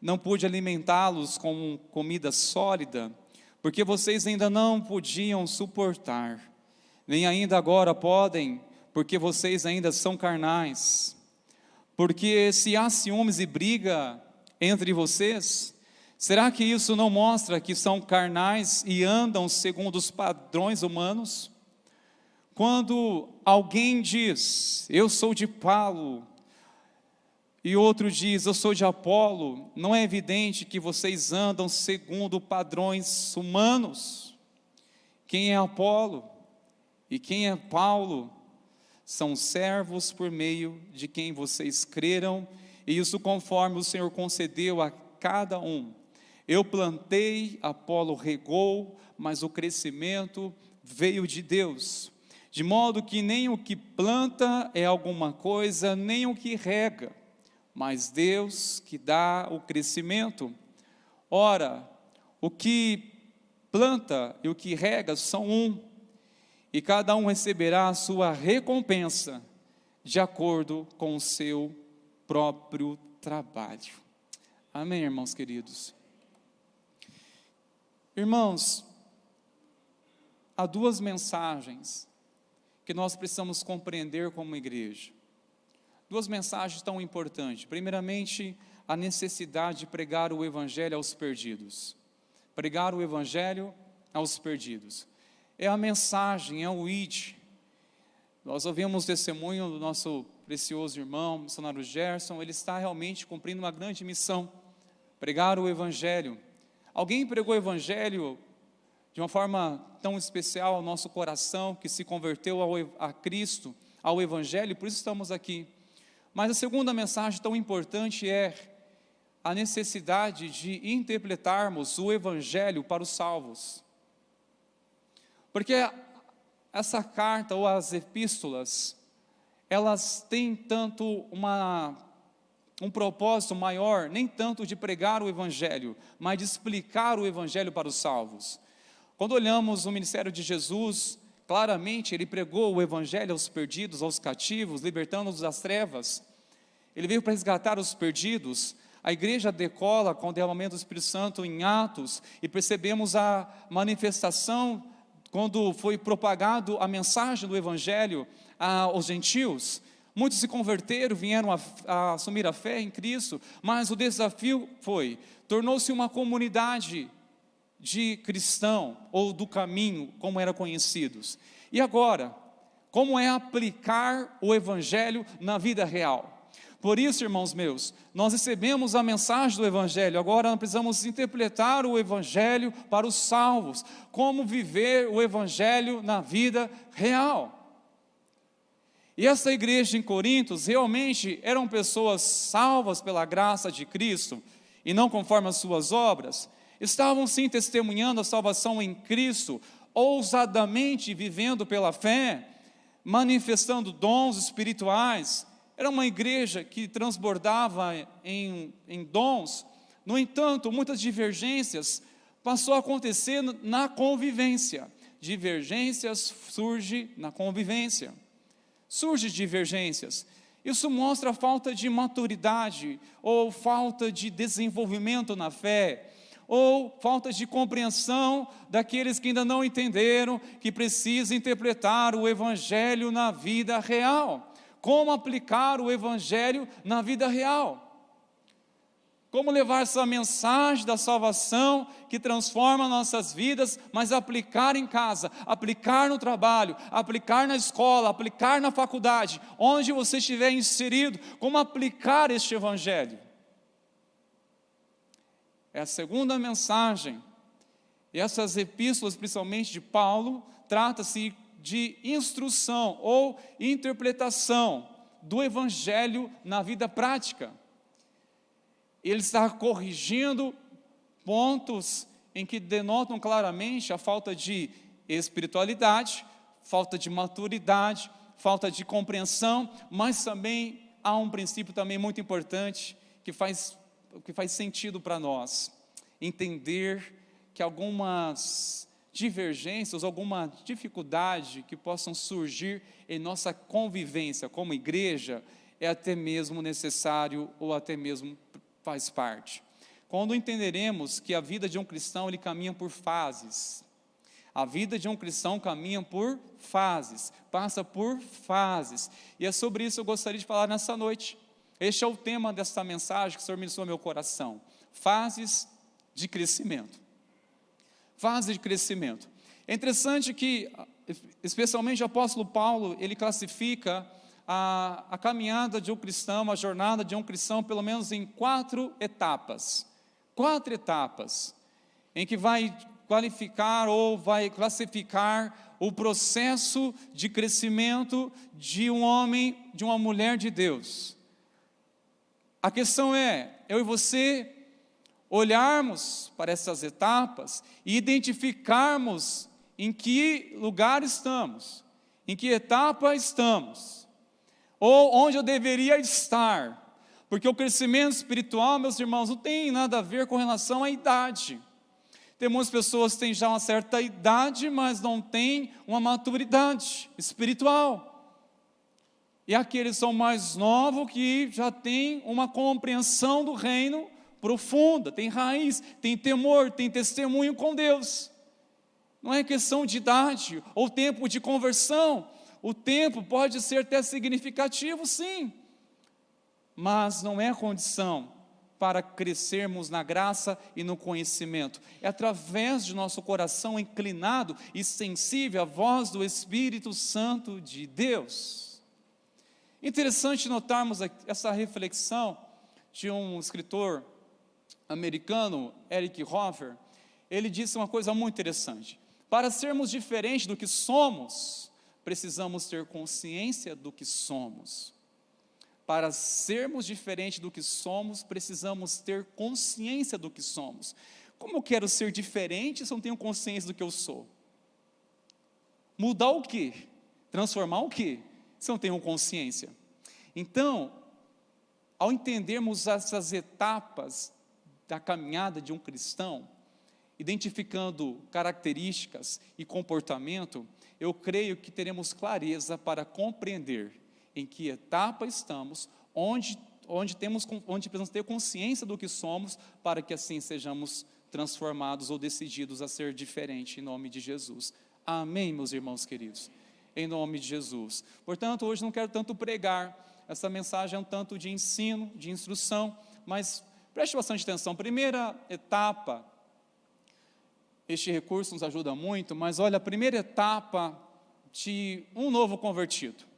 não pude alimentá-los com comida sólida, porque vocês ainda não podiam suportar, nem ainda agora podem, porque vocês ainda são carnais. Porque se há ciúmes e briga entre vocês, será que isso não mostra que são carnais e andam segundo os padrões humanos? Quando alguém diz, eu sou de Paulo, e outro diz, eu sou de Apolo, não é evidente que vocês andam segundo padrões humanos? Quem é Apolo e quem é Paulo? São servos por meio de quem vocês creram, e isso conforme o Senhor concedeu a cada um. Eu plantei, Apolo regou, mas o crescimento veio de Deus. de modo que nem o que planta é alguma coisa, nem o que rega, mas Deus que dá o crescimento. Ora, o que planta e o que rega são um, e cada um receberá a sua recompensa de acordo com o seu próprio trabalho. Amém, irmãos queridos? Irmãos, há duas mensagens que nós precisamos compreender como igreja. Duas mensagens tão importantes. Primeiramente, a necessidade de pregar o evangelho aos perdidos. Pregar o evangelho aos perdidos. É a mensagem, é o id. Nós ouvimos o testemunho do nosso precioso irmão, missionário Gerson. Ele está realmente cumprindo uma grande missão. Pregar o evangelho. Alguém pregou o evangelho de uma forma tão especial ao nosso coração, que se converteu a Cristo, ao evangelho, por isso estamos aqui. Mas a segunda mensagem tão importante é a necessidade de interpretarmos o evangelho para os salvos. Porque essa carta ou as epístolas, elas têm tanto um propósito maior, nem tanto de pregar o evangelho, mas de explicar o evangelho para os salvos. Quando olhamos o ministério de Jesus, claramente ele pregou o evangelho aos perdidos, aos cativos, libertando-os das trevas. Ele veio para resgatar os perdidos. A igreja decola com o derramamento do Espírito Santo em Atos, e percebemos a manifestação quando foi propagado a mensagem do evangelho aos gentios. Muitos se converteram, vieram a assumir a fé em Cristo, mas o desafio tornou-se uma comunidade de cristão, ou do caminho, como eram conhecidos. E agora, como é aplicar o evangelho na vida real? Por isso, irmãos meus, nós recebemos a mensagem do evangelho, agora nós precisamos interpretar o evangelho para os salvos, como viver o evangelho na vida real. E essa igreja em Corinto, realmente eram pessoas salvas pela graça de Cristo, e não conforme as suas obras. Estavam sim testemunhando a salvação em Cristo, ousadamente vivendo pela fé, manifestando dons espirituais. Era uma igreja que transbordava em dons. No entanto, muitas divergências passou a acontecer na convivência. Divergências surgem na convivência. Surgem divergências. Isso mostra a falta de maturidade, ou falta de desenvolvimento na fé, ou falta de compreensão daqueles que ainda não entenderam que precisa interpretar o evangelho na vida real. Como aplicar o evangelho na vida real? Como levar essa mensagem da salvação que transforma nossas vidas, mas aplicar em casa, aplicar no trabalho, aplicar na escola, aplicar na faculdade, onde você estiver inserido, como aplicar este evangelho? É a segunda mensagem. E essas epístolas, principalmente de Paulo, trata-se de instrução ou interpretação do evangelho na vida prática. Ele está corrigindo pontos em que denotam claramente a falta de espiritualidade, falta de maturidade, falta de compreensão, mas também há um princípio também muito importante que faz sentido para nós. Entender que algumas divergências, alguma dificuldade que possam surgir em nossa convivência como igreja, é até mesmo necessário ou até mesmo faz parte. Quando entenderemos que a vida de um cristão, ele caminha por fases. A vida de um cristão caminha por fases, passa por fases. E é sobre isso que eu gostaria de falar nessa noite. Este é o tema desta mensagem que o Senhor ministrou ao meu coração. Fases de crescimento. Fase de crescimento. É interessante que, especialmente o apóstolo Paulo, ele classifica a caminhada de um cristão, a jornada de um cristão, pelo menos em 4 etapas. 4 etapas, em que vai qualificar ou vai classificar o processo de crescimento de um homem, de uma mulher de Deus. A questão é, eu e você olharmos para essas etapas e identificarmos em que lugar estamos, Em que etapa estamos? Ou onde eu deveria estar? Porque o crescimento espiritual, meus irmãos, não tem nada a ver com relação à idade. Tem muitas pessoas que têm já uma certa idade, mas não têm uma maturidade espiritual. E aqueles são mais novos que já têm uma compreensão do reino profunda, tem raiz, tem temor, tem testemunho com Deus. Não é questão de idade ou tempo de conversão. O tempo pode ser até significativo, sim, mas não é condição para crescermos na graça e no conhecimento. É através de nosso coração inclinado e sensível à voz do Espírito Santo de Deus. Interessante notarmos essa reflexão de um escritor americano, Eric Hoffer. Ele disse uma coisa muito interessante: para sermos diferentes do que somos, precisamos ter consciência do que somos. Para sermos diferentes do que somos, precisamos ter consciência do que somos. Como eu quero ser diferente se eu não tenho consciência do que eu sou? Mudar o quê? Transformar o quê? Se eu não tenho consciência. Então, ao entendermos essas etapas da caminhada de um cristão, identificando características e comportamento, eu creio que teremos clareza para compreender em que etapa estamos, onde precisamos ter consciência do que somos, para que assim sejamos transformados ou decididos a ser diferente, em nome de Jesus. Amém, meus irmãos queridos, em nome de Jesus. Portanto, hoje não quero tanto pregar, essa mensagem é um tanto de ensino, de instrução, mas preste bastante atenção. Primeira etapa, este recurso nos ajuda muito, mas olha, a primeira etapa de um novo convertido.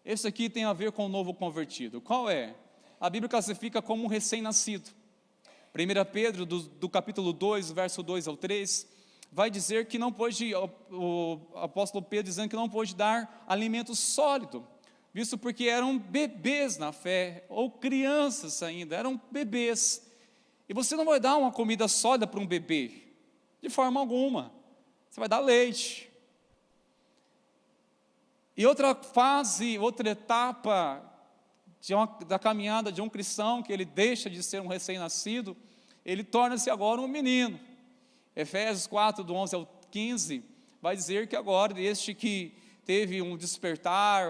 Esse aqui tem a ver com o novo convertido. Qual é? A Bíblia classifica como um recém-nascido. 1 Pedro, do capítulo 2, verso 2 ao 3, vai dizer que não pode, o apóstolo Pedro dizendo que não pode dar alimento sólido, visto porque eram bebês na fé, ou crianças ainda, eram bebês. E você não vai dar uma comida sólida para um bebê, de forma alguma. Você vai dar leite. E outra fase, outra etapa da caminhada de um cristão, que ele deixa de ser um recém-nascido, ele torna-se agora um menino. Efésios 4, do 11 ao 15, vai dizer que agora, este que teve um despertar,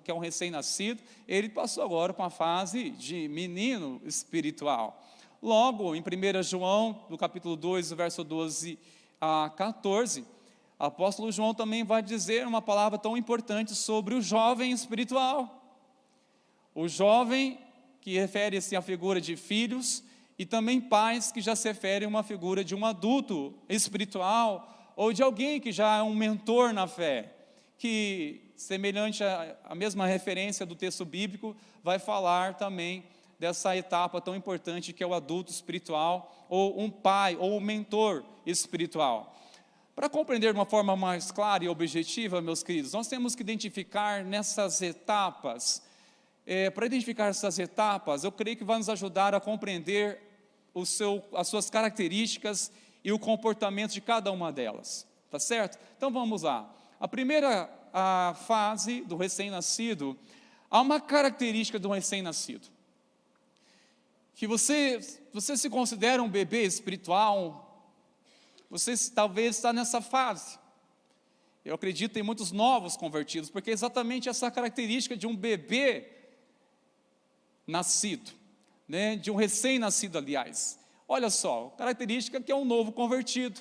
que é um recém-nascido, ele passou agora para uma fase de menino espiritual. Logo, em 1 João, no capítulo 2, verso 12 a 14, o apóstolo João também vai dizer uma palavra tão importante sobre o jovem espiritual. O jovem, que refere-se à figura de filhos, e também pais, que já se referem a uma figura de um adulto espiritual, ou de alguém que já é um mentor na fé, que, semelhante à mesma referência do texto bíblico, vai falar também dessa etapa tão importante que é o adulto espiritual, ou um pai, ou um mentor espiritual. Para compreender de uma forma mais clara e objetiva, meus queridos, nós temos que identificar nessas etapas. Para identificar essas etapas, eu creio que vai nos ajudar a compreender as suas características e o comportamento de cada uma delas, tá certo? Então vamos lá. A primeira fase do recém-nascido, há uma característica do recém-nascido, que você se considera um bebê espiritual. Você talvez está nessa fase. Eu acredito em muitos novos convertidos, porque é exatamente essa característica de um bebê nascido, né? De um recém-nascido, aliás. Olha só, característica que é um novo convertido.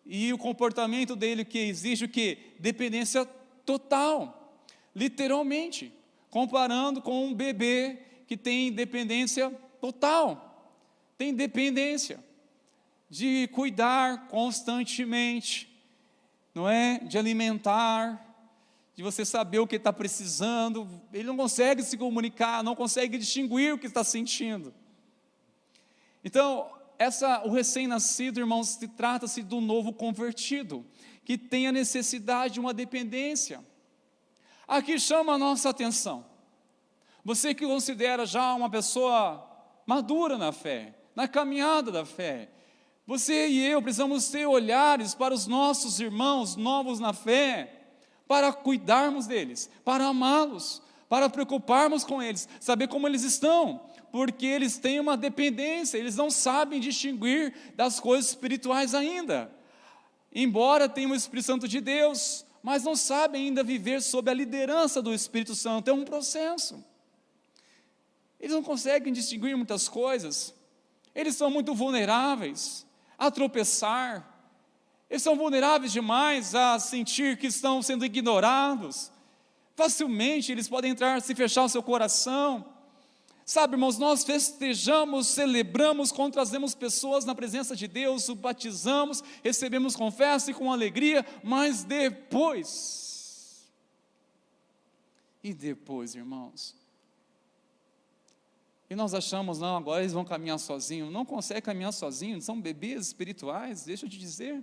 E o comportamento dele que exige o quê? Dependência total, literalmente, comparando com um bebê que tem dependência total, tem dependência de cuidar constantemente, não é? De alimentar, de você saber o que está precisando. Ele não consegue se comunicar, não consegue distinguir o que está sentindo. Então, o recém-nascido, irmãos, trata-se do novo convertido, que tem a necessidade de uma dependência. Aqui chama a nossa atenção. Você que considera já uma pessoa madura na fé, na caminhada da fé, você e eu precisamos ter olhares para os nossos irmãos novos na fé, para cuidarmos deles, para amá-los, para preocuparmos com eles, saber como eles estão, porque eles têm uma dependência, eles não sabem distinguir das coisas espirituais ainda, embora tenham o Espírito Santo de Deus, mas não sabem ainda viver sob a liderança do Espírito Santo, é um processo. Eles não conseguem distinguir muitas coisas, eles são muito vulneráveis a tropeçar, eles são vulneráveis demais a sentir que estão sendo ignorados, facilmente eles podem entrar, se fechar o seu coração. Sabe, irmãos, nós festejamos, celebramos quando trazemos pessoas na presença de Deus, o batizamos, recebemos com festa e com alegria, mas depois, irmãos, e nós achamos, não, agora eles vão caminhar sozinhos, não conseguem caminhar sozinhos, são bebês espirituais, deixa eu te dizer,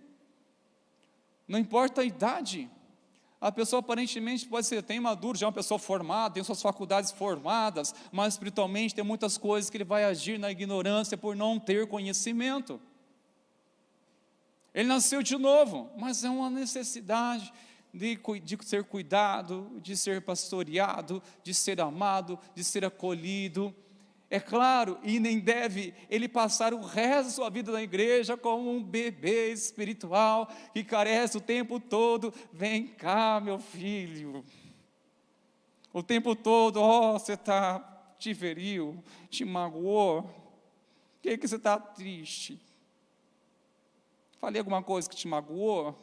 não importa a idade, a pessoa aparentemente pode ser até imadura, já é uma pessoa formada, tem suas faculdades formadas, mas espiritualmente tem muitas coisas que ele vai agir na ignorância por não ter conhecimento. Ele nasceu de novo, mas é uma necessidade de ser cuidado, de ser pastoreado, de ser amado, de ser acolhido. É claro, e nem deve ele passar o resto da sua vida na igreja como um bebê espiritual que carece o tempo todo. Vem cá, meu filho. O tempo todo, você te feriu, te magoou. Por que você está triste? Falei alguma coisa que te magoou?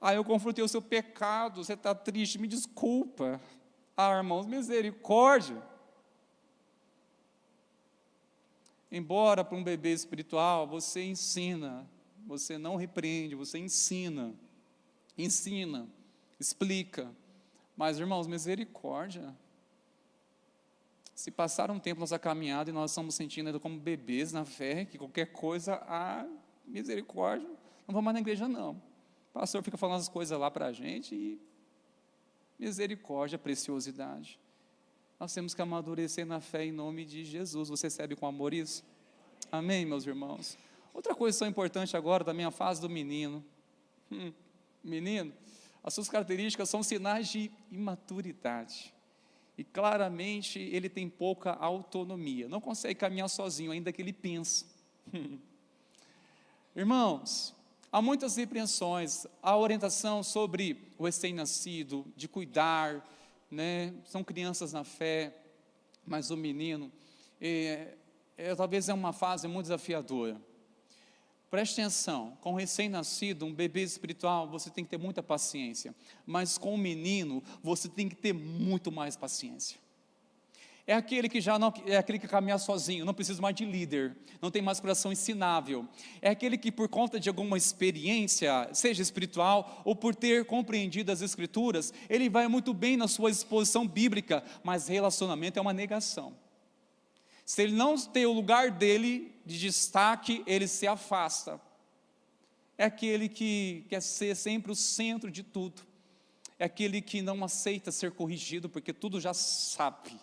Eu confrontei o seu pecado, você está triste, me desculpa. Irmãos, misericórdia. Embora para um bebê espiritual, você ensina, você não repreende, você ensina, explica. Mas, irmãos, misericórdia. Se passar um tempo nossa caminhada e nós estamos sentindo ainda como bebês na fé, que qualquer coisa, misericórdia, não vamos mais na igreja não. O pastor fica falando as coisas lá para a gente e misericórdia, preciosidade. Nós temos que amadurecer na fé em nome de Jesus. Você recebe com amor isso? Amém, meus irmãos? Outra coisa tão importante agora, da minha fase do menino. Menino, as suas características são sinais de imaturidade. E claramente ele tem pouca autonomia. Não consegue caminhar sozinho, ainda que ele pense. Irmãos, há muitas repreensões, há orientação sobre o recém-nascido, de cuidar, são crianças na fé, mas o menino, talvez é uma fase muito desafiadora. Preste atenção, com o recém-nascido, um bebê espiritual, você tem que ter muita paciência, mas com o menino, você tem que ter muito mais paciência. É aquele que caminha sozinho, não precisa mais de líder, não tem mais coração ensinável. É aquele que por conta de alguma experiência, seja espiritual ou por ter compreendido as Escrituras, ele vai muito bem na sua exposição bíblica, mas relacionamento é uma negação. Se ele não tem o lugar dele de destaque, ele se afasta. É aquele que quer ser sempre o centro de tudo. É aquele que não aceita ser corrigido porque tudo já sabe.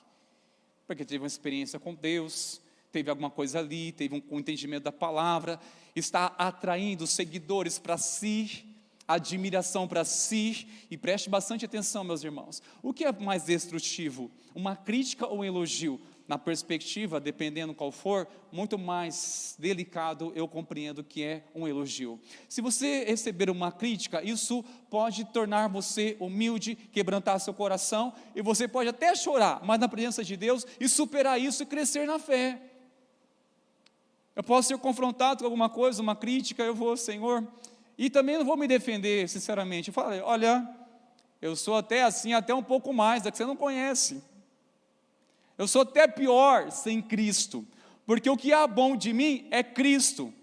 Porque teve uma experiência com Deus, teve alguma coisa ali, teve um entendimento da palavra, está atraindo seguidores para si, admiração para si, e preste bastante atenção, meus irmãos. O que é mais destrutivo? Uma crítica ou um elogio? Na perspectiva, dependendo qual for, muito mais delicado eu compreendo que é um elogio. Se você receber uma crítica, isso pode tornar você humilde, quebrantar seu coração, e você pode até chorar, mas na presença de Deus, e superar isso e crescer na fé. Eu posso ser confrontado com alguma coisa, uma crítica, eu vou, Senhor, e também não vou me defender, sinceramente. Eu falo, olha, eu sou até assim, até um pouco mais, da que você não conhece. Eu sou até pior sem Cristo, porque o que há bom de mim é Cristo,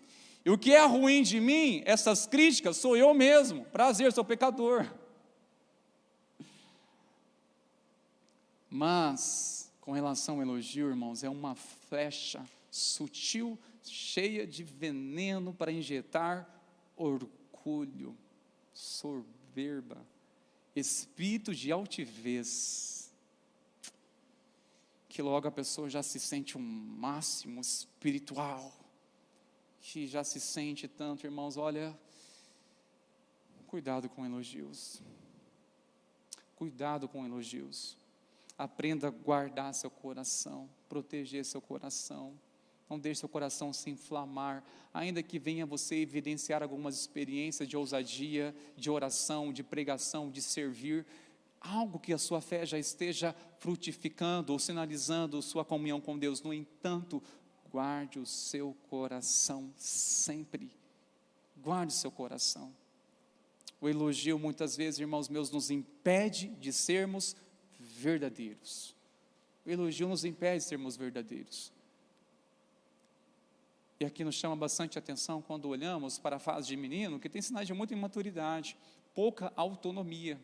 e o que é ruim de mim, essas críticas, sou eu mesmo. Prazer, sou pecador. Mas, com relação ao elogio, irmãos, é uma flecha sutil, cheia de veneno para injetar orgulho, soberba, espírito de altivez, que logo a pessoa já se sente um máximo espiritual, que já se sente tanto, irmãos, olha, cuidado com elogios, Cuidado com elogios. Aprenda a guardar seu coração, proteger seu coração. Não deixe seu coração se inflamar, ainda que venha você evidenciar algumas experiências de ousadia, de oração, de pregação, de servir, algo que a sua fé já esteja frutificando ou sinalizando sua comunhão com Deus. No entanto, guarde o seu coração sempre. Guarde o seu coração. O elogio, muitas vezes, irmãos meus, nos impede de sermos verdadeiros. O elogio nos impede de sermos verdadeiros. E aqui nos chama bastante atenção quando olhamos para a fase de menino, que tem sinais de muita imaturidade, pouca autonomia.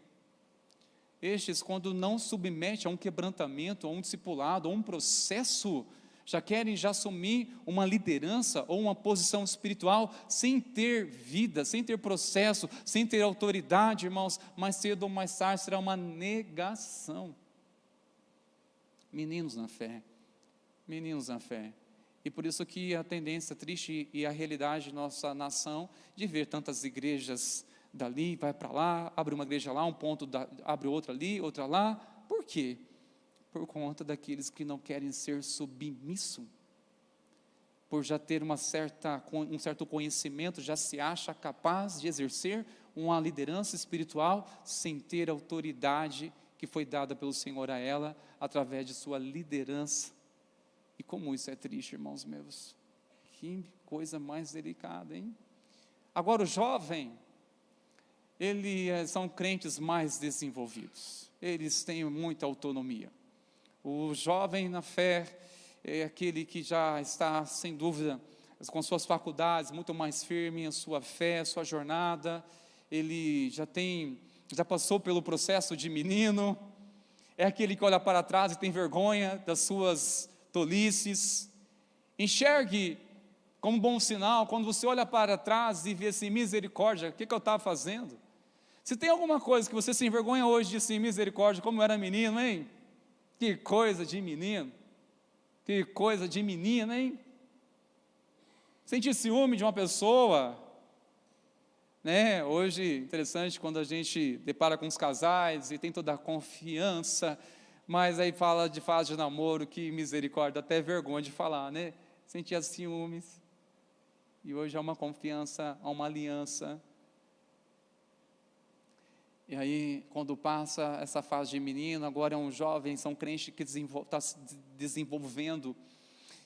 Estes, quando não submete a um quebrantamento, a um discipulado, a um processo, já querem assumir uma liderança ou uma posição espiritual, sem ter vida, sem ter processo, sem ter autoridade, irmãos. Mais cedo ou mais tarde será uma negação. Meninos na fé, meninos na fé. E por isso que a tendência triste e a realidade de nossa nação, de ver tantas igrejas dali, vai para lá, abre uma igreja lá, um ponto, abre outra ali, outra lá. Por quê? Por conta daqueles que não querem ser submissos. Por já ter um certo conhecimento, já se acha capaz de exercer uma liderança espiritual, sem ter a autoridade que foi dada pelo Senhor a ela, através de sua liderança. E como isso é triste, irmãos meus. Que coisa mais delicada, hein? Agora o jovem, eles são crentes mais desenvolvidos. Eles têm muita autonomia. O jovem na fé é aquele que já está, sem dúvida, com suas faculdades muito mais firme em sua fé, sua jornada. Ele já passou pelo processo de menino. É aquele que olha para trás e tem vergonha das suas tolices. Enxergue como bom sinal, quando você olha para trás e vê assim, misericórdia, o que eu estava fazendo? Se tem alguma coisa que você se envergonha hoje de assim, misericórdia, como eu era menino, hein? Que coisa de menino, que coisa de menina, hein? Sentir ciúme de uma pessoa, né? Hoje, interessante, quando a gente depara com os casais e tem toda a confiança, mas aí fala de fase de namoro, que misericórdia, até vergonha de falar, né? Sentia ciúmes, e hoje há uma confiança, há uma aliança. E aí, quando passa essa fase de menino, agora é um jovem, são crentes que está se desenvolvendo.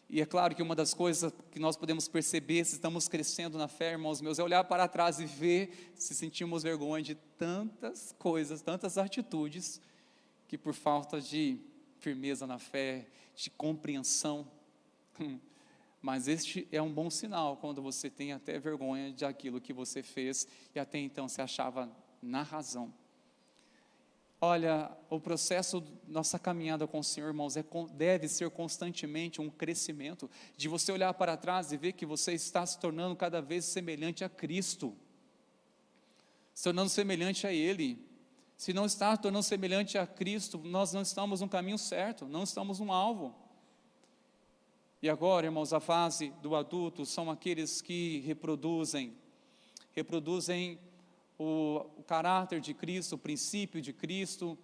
E é claro que uma das coisas que nós podemos perceber, se estamos crescendo na fé, irmãos meus, é olhar para trás e ver se sentimos vergonha de tantas coisas, tantas atitudes, que por falta de firmeza na fé, de compreensão. Mas este é um bom sinal, quando você tem até vergonha de aquilo que você fez, e até então se achava na razão. Olha, o processo, nossa caminhada com o Senhor, irmãos, deve ser constantemente um crescimento, de você olhar para trás e ver que você está se tornando cada vez semelhante a Cristo, se tornando semelhante a Ele. Se não está tornando semelhante a Cristo, nós não estamos no caminho certo, não estamos no alvo. E agora, irmãos, a fase do adulto são aqueles que reproduzem o caráter de Cristo, o princípio de Cristo.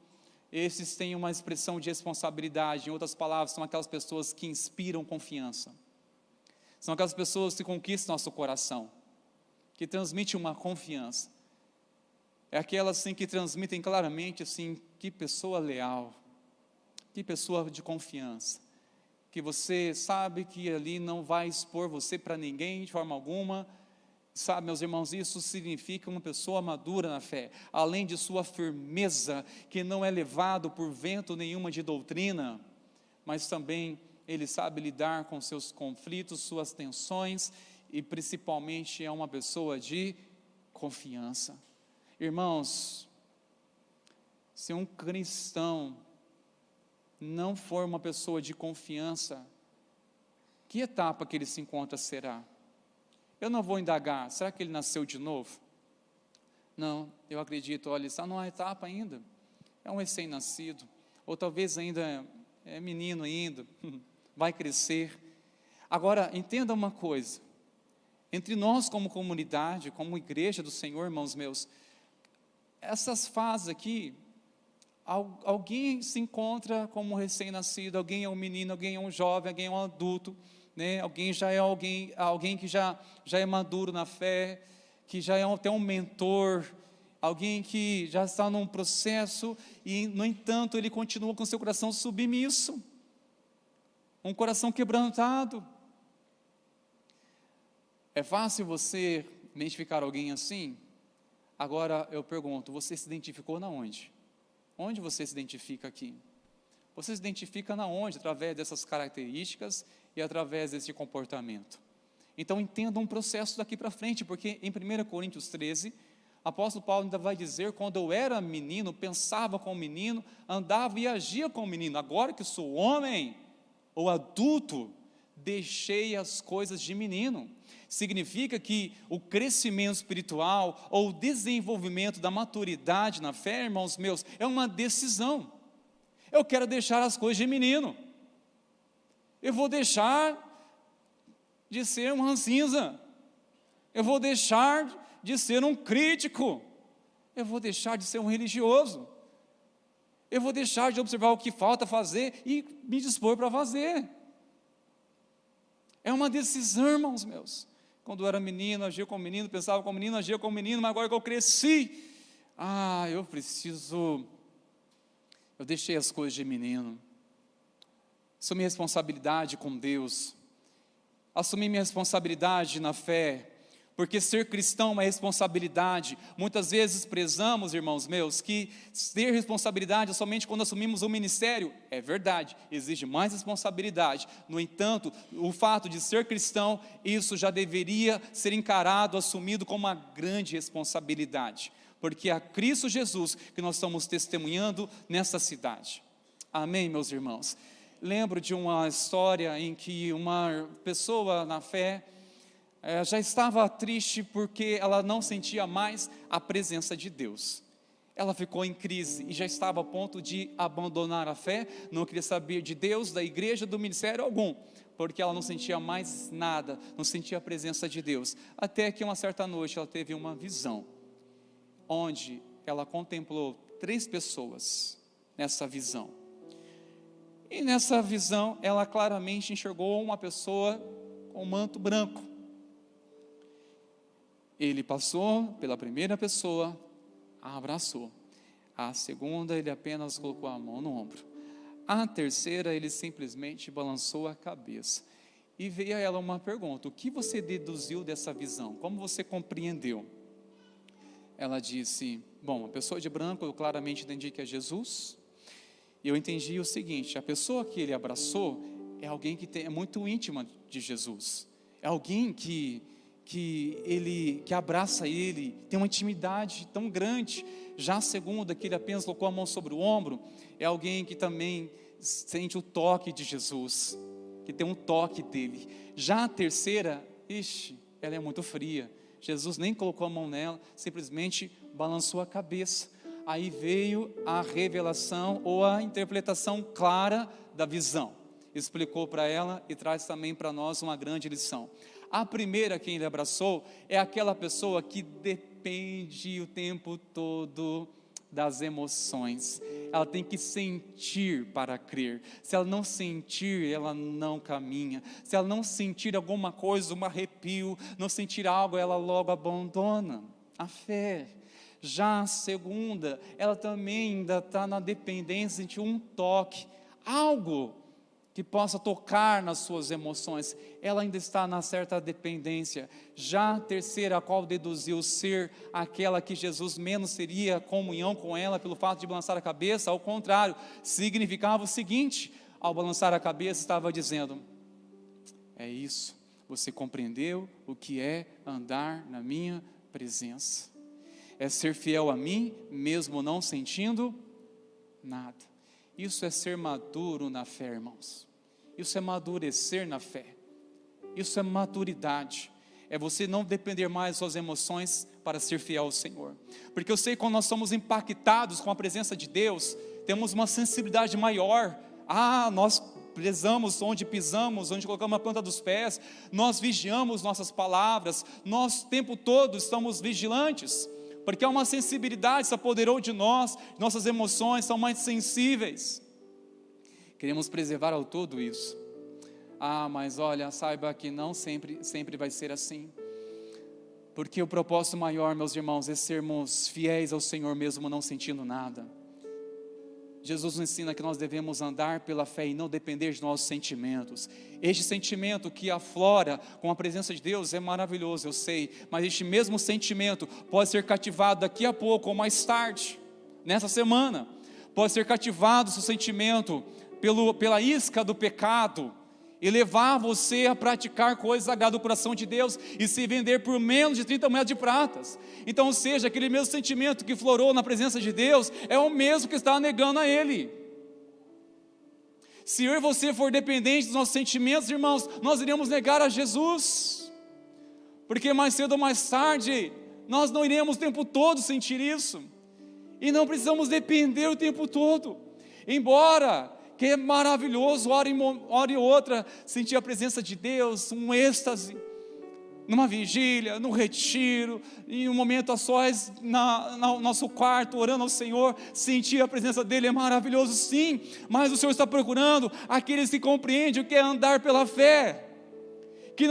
Esses têm uma expressão de responsabilidade, em outras palavras, são aquelas pessoas que inspiram confiança. São aquelas pessoas que conquistam nosso coração, que transmitem uma confiança. É aquelas assim que transmitem claramente assim, que pessoa leal, que pessoa de confiança, que você sabe que ali não vai expor você para ninguém de forma alguma. Sabe, meus irmãos, isso significa uma pessoa madura na fé, além de sua firmeza, que não é levado por vento nenhuma de doutrina, mas também ele sabe lidar com seus conflitos, suas tensões, e principalmente é uma pessoa de confiança. Irmãos, se um cristão não for uma pessoa de confiança, que etapa que ele se encontra será? Eu não vou indagar, será que ele nasceu de novo? Não, eu acredito, olha, está numa etapa ainda, é um recém-nascido, ou talvez ainda é menino ainda, vai crescer. Agora, entenda uma coisa, entre nós como comunidade, como igreja do Senhor, irmãos meus, essas fases aqui, alguém se encontra como um recém-nascido, alguém é um menino, alguém é um jovem, alguém é um adulto, né? Alguém já é alguém que já é maduro na fé, que já é até um mentor, alguém que já está num processo e, no entanto, ele continua com seu coração submisso, um coração quebrantado. É fácil você identificar alguém assim? Agora eu pergunto, você se identificou na onde? Onde você se identifica aqui? Você se identifica na onde? Através dessas características e através desse comportamento. Então entenda um processo daqui para frente, porque em 1 Coríntios 13, apóstolo Paulo ainda vai dizer, quando eu era menino, pensava como menino, andava e agia como menino, agora que sou homem ou adulto, deixei as coisas de menino. Significa que o crescimento espiritual ou o desenvolvimento da maturidade na fé, irmãos meus, é uma decisão. Eu quero deixar as coisas de menino. Eu vou deixar de ser um ranzinza. Eu vou deixar de ser um crítico. Eu vou deixar de ser um religioso. Eu vou deixar de observar o que falta fazer e me dispor para fazer. É uma decisão, irmãos meus. Quando eu era menino, agia como menino, pensava como menino, agia como menino, mas agora que eu cresci, eu deixei as coisas de menino. Assumi responsabilidade com Deus, assumi minha responsabilidade na fé, porque ser cristão é uma responsabilidade. Muitas vezes prezamos, irmãos meus, que ter responsabilidade é somente quando assumimos um ministério. É verdade, exige mais responsabilidade. No entanto, o fato de ser cristão, isso já deveria ser encarado, assumido como uma grande responsabilidade, porque é a Cristo Jesus que nós estamos testemunhando nessa cidade. Amém, meus irmãos? Lembro de uma história em que uma pessoa na fé já estava triste porque ela não sentia mais a presença de Deus. Ela ficou em crise e já estava a ponto de abandonar a fé, não queria saber de Deus, da igreja, do ministério algum, porque ela não sentia mais nada, não sentia a presença de Deus. Até que uma certa noite ela teve uma visão, onde ela contemplou 3 pessoas nessa visão. E nessa visão ela claramente enxergou uma pessoa com um manto branco. Ele passou pela primeira pessoa, a abraçou. A segunda, ele apenas colocou a mão no ombro. A terceira, ele simplesmente balançou a cabeça. E veio a ela uma pergunta: o que você deduziu dessa visão? Como você compreendeu? Ela disse: bom, a pessoa de branco, eu claramente entendi que é Jesus. E eu entendi o seguinte: a pessoa que ele abraçou é alguém que é muito íntima de Jesus. É alguém que abraça ele, tem uma intimidade tão grande. Já a segunda, que ele apenas colocou a mão sobre o ombro, é alguém que também sente o toque de Jesus, que tem um toque dele. Já a terceira, ela é muito fria. Jesus nem colocou a mão nela, simplesmente balançou a cabeça. Aí veio a revelação ou a interpretação clara da visão. Explicou para ela e traz também para nós uma grande lição. A primeira, quem ele abraçou, é aquela pessoa que depende o tempo todo das emoções. Ela tem que sentir para crer. Se ela não sentir, ela não caminha. Se ela não sentir alguma coisa, um arrepio, não sentir algo, ela logo abandona a fé. Já a segunda, ela também ainda está na dependência de um toque, algo que possa tocar nas suas emoções. Ela ainda está na certa dependência. Já a terceira, a qual deduziu ser aquela que Jesus menos teria comunhão com ela pelo fato de balançar a cabeça, ao contrário, significava o seguinte: ao balançar a cabeça estava dizendo: é isso, você compreendeu o que é andar na minha presença, é ser fiel a mim, mesmo não sentindo nada. Isso é ser maduro na fé, irmãos. Isso é amadurecer na fé. Isso é maturidade. É você não depender mais das suas emoções para ser fiel ao Senhor. Porque eu sei que quando nós somos impactados com a presença de Deus, temos uma sensibilidade maior. Nós prezamos onde pisamos, onde colocamos a planta dos pés. Nós vigiamos nossas palavras. Nós o tempo todo estamos vigilantes. porque há uma sensibilidade que se apoderou de nós, nossas emoções são mais sensíveis. Queremos preservar ao todo isso. Mas olha, saiba que não sempre vai ser assim. Porque o propósito maior, meus irmãos, é sermos fiéis ao Senhor mesmo não sentindo nada. Jesus nos ensina que nós devemos andar pela fé e não depender de nossos sentimentos. Este sentimento que aflora com a presença de Deus é maravilhoso, eu sei. Mas este mesmo sentimento pode ser cativado daqui a pouco ou mais tarde, nessa semana. Pode ser cativado o seu sentimento pela isca do pecado e levar você a praticar coisas agradadas ao coração de Deus e se vender por menos de 30 moedas de pratas. Então, ou seja, aquele mesmo sentimento que florou na presença de Deus é o mesmo que está negando a Ele. Se eu e você for dependente dos nossos sentimentos, irmãos, nós iremos negar a Jesus, porque mais cedo ou mais tarde nós não iremos o tempo todo sentir isso, e não precisamos depender o tempo todo, embora que é maravilhoso, hora e outra, sentir a presença de Deus, um êxtase, numa vigília, no retiro, em um momento a sós, no nosso quarto, orando ao Senhor, sentir a presença dEle é maravilhoso sim, mas o Senhor está procurando aqueles que compreendem o que é andar pela fé, que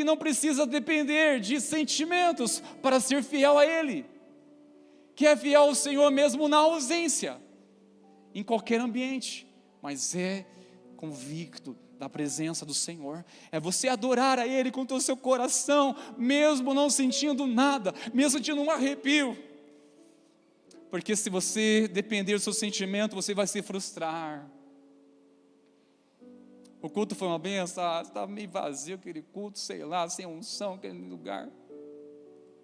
não precisa depender de sentimentos para ser fiel a Ele, que é fiel ao Senhor mesmo na ausência, em qualquer ambiente, mas é convicto da presença do Senhor, é você adorar a Ele com todo o seu coração, mesmo não sentindo nada, mesmo sentindo um arrepio, porque se você depender do seu sentimento, você vai se frustrar. O culto foi uma benção, estava meio vazio aquele culto, sei lá, sem unção, aquele lugar,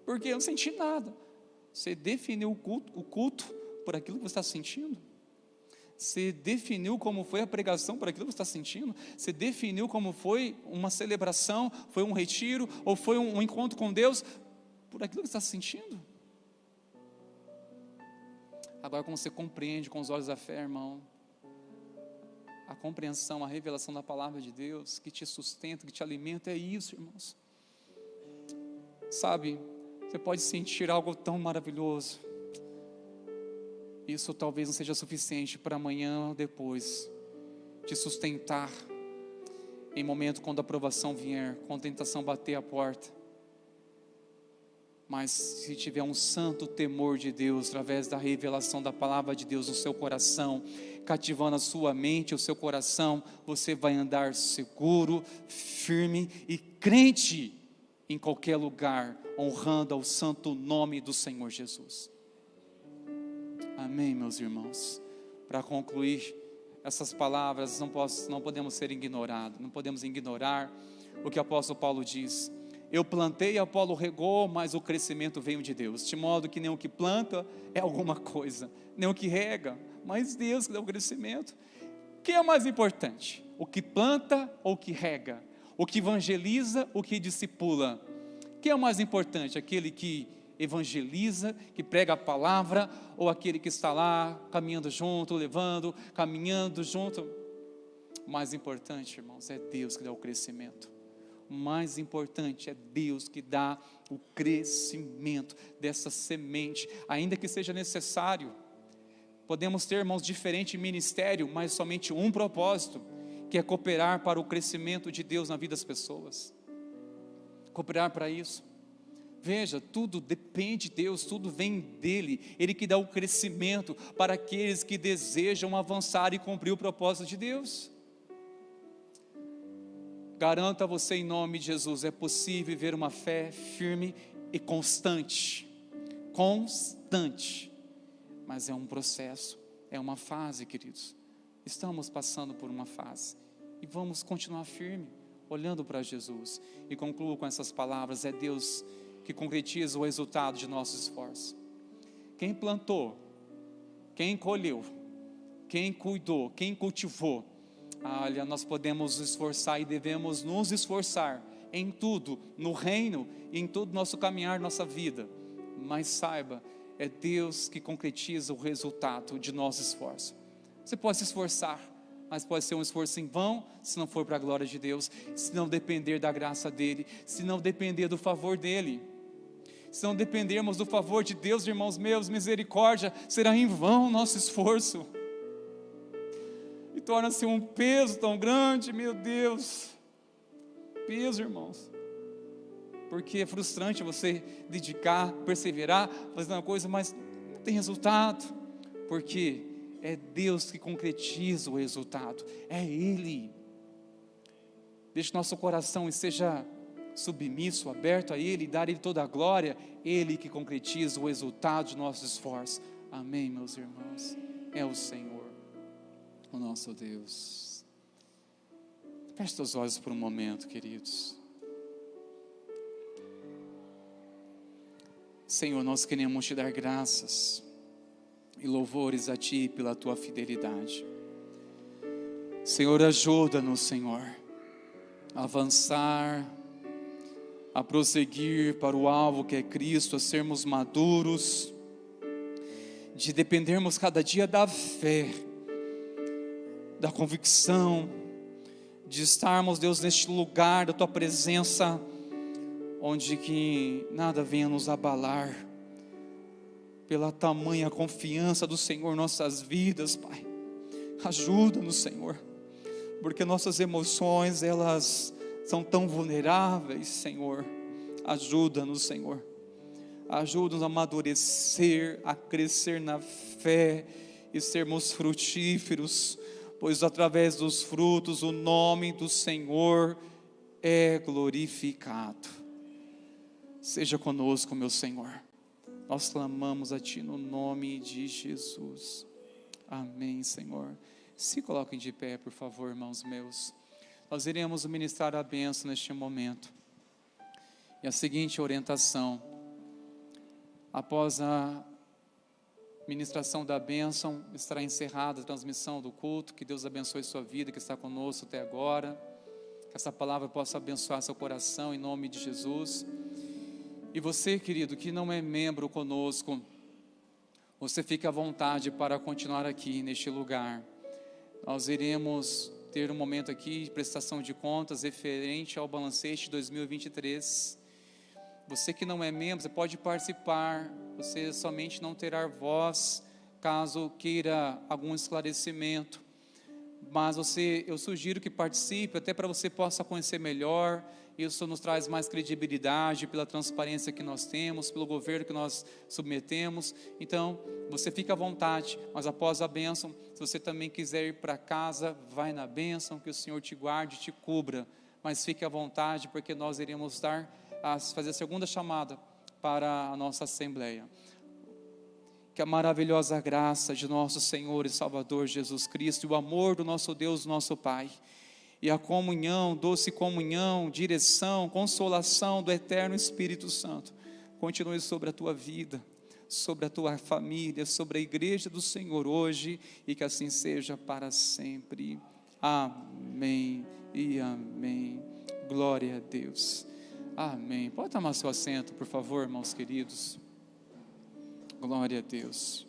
porque eu não senti nada. Você definiu o culto por aquilo que você está sentindo? Você definiu como foi a pregação por aquilo que você está sentindo? Você definiu como foi uma celebração, foi um retiro, ou foi um encontro com Deus, por aquilo que você está sentindo? Agora, como você compreende com os olhos da fé, irmão, a compreensão, a revelação da palavra de Deus, que te sustenta, que te alimenta, é isso, irmãos. Sabe, você pode sentir algo tão maravilhoso, isso talvez não seja suficiente para amanhã ou depois te sustentar em momento quando a provação vier, quando a tentação bater a porta. Mas se tiver um santo temor de Deus, através da revelação da palavra de Deus no seu coração, cativando a sua mente, o seu coração, você vai andar seguro, firme e crente em qualquer lugar, honrando ao santo nome do Senhor Jesus. Amém, meus irmãos. Para concluir, essas palavras não podemos ser ignoradas, não podemos ignorar o que o apóstolo Paulo diz: eu plantei, Apolo regou, mas o crescimento veio de Deus, de modo que nem o que planta é alguma coisa, nem o que rega, mas Deus que dá o crescimento. Quem é mais importante? O que planta ou o que rega? O que evangeliza ou o que discipula? Quem é o mais importante? Aquele que evangeliza, que prega a palavra, ou aquele que está lá caminhando junto, levando, caminhando junto? O mais importante, irmãos, é Deus que dá o crescimento. O mais importante é Deus que dá o crescimento dessa semente, ainda que seja necessário. Podemos ter, irmãos, diferente ministério, mas somente um propósito, que é cooperar para o crescimento de Deus na vida das pessoas. Cooperar para isso. Veja, tudo depende de Deus, tudo vem dEle, Ele que dá o crescimento para aqueles que desejam avançar e cumprir o propósito de Deus. Garanto a você em nome de Jesus, é possível viver uma fé firme e constante, mas é um processo, é uma fase, queridos, estamos passando por uma fase, e vamos continuar firme, olhando para Jesus, e concluo com essas palavras: é Deus que concretiza o resultado de nossos esforços. Quem plantou, quem colheu, quem cuidou, quem cultivou, olha, nós podemos nos esforçar e devemos nos esforçar em tudo, no reino e em todo o nosso caminhar, nossa vida, mas saiba, é Deus que concretiza o resultado de nosso esforço. Você pode se esforçar, mas pode ser um esforço em vão, se não for para a glória de Deus, se não depender da graça dEle, se não depender do favor dEle. Se não dependermos do favor de Deus, irmãos meus, misericórdia, será em vão o nosso esforço. E torna-se um peso tão grande, meu Deus. Peso, irmãos. Porque é frustrante você dedicar, perseverar, fazer uma coisa, mas não tem resultado. Porque é Deus que concretiza o resultado. É Ele. Deixe que nosso coração esteja submisso, aberto a Ele, dar a Ele toda a glória. Ele que concretiza o resultado de nossos esforços. Amém, meus irmãos. É o Senhor, o nosso Deus. Feche seus olhos por um momento, queridos. Senhor, nós queremos te dar graças e louvores a Ti pela Tua fidelidade. Senhor, ajuda-nos, Senhor, a avançar, a prosseguir para o alvo que é Cristo, a sermos maduros, de dependermos cada dia da fé, da convicção, de estarmos, Deus, neste lugar da Tua presença, onde que nada venha nos abalar, pela tamanha confiança do Senhor em nossas vidas, Pai. Ajuda-nos, Senhor, porque nossas emoções, elas são tão vulneráveis, Senhor. Ajuda-nos, Senhor. Ajuda-nos a amadurecer, a crescer na fé e sermos frutíferos, pois através dos frutos o nome do Senhor é glorificado. Seja conosco, meu Senhor. Nós clamamos a Ti no nome de Jesus. Amém, Senhor. Se coloquem de pé, por favor, irmãos meus. Nós iremos ministrar a bênção neste momento. E a seguinte orientação: após a ministração da bênção, estará encerrada a transmissão do culto. Que Deus abençoe sua vida, que está conosco até agora. Que essa palavra possa abençoar seu coração, em nome de Jesus. E você, querido, que não é membro conosco, você fica à vontade para continuar aqui neste lugar. Nós iremos ter um momento aqui de prestação de contas referente ao balancete 2023. Você que não é membro, você pode participar, você somente não terá voz caso queira algum esclarecimento. Mas eu sugiro que participe, até para você possa conhecer melhor. Isso nos traz mais credibilidade pela transparência que nós temos, pelo governo que nós submetemos. Então, você fica à vontade, mas após a bênção, se você também quiser ir para casa, vai na bênção, que o Senhor te guarde e te cubra. Mas fique à vontade, porque nós iremos fazer a segunda chamada para a nossa Assembleia. Que a maravilhosa graça de nosso Senhor e Salvador Jesus Cristo, e o amor do nosso Deus, nosso Pai, e a comunhão, doce comunhão, direção, consolação do eterno Espírito Santo, continue sobre a tua vida, sobre a tua família, sobre a igreja do Senhor hoje, e que assim seja para sempre. Amém e amém. Glória a Deus. Amém. Pode tomar seu assento, por favor, irmãos queridos. Glória a Deus.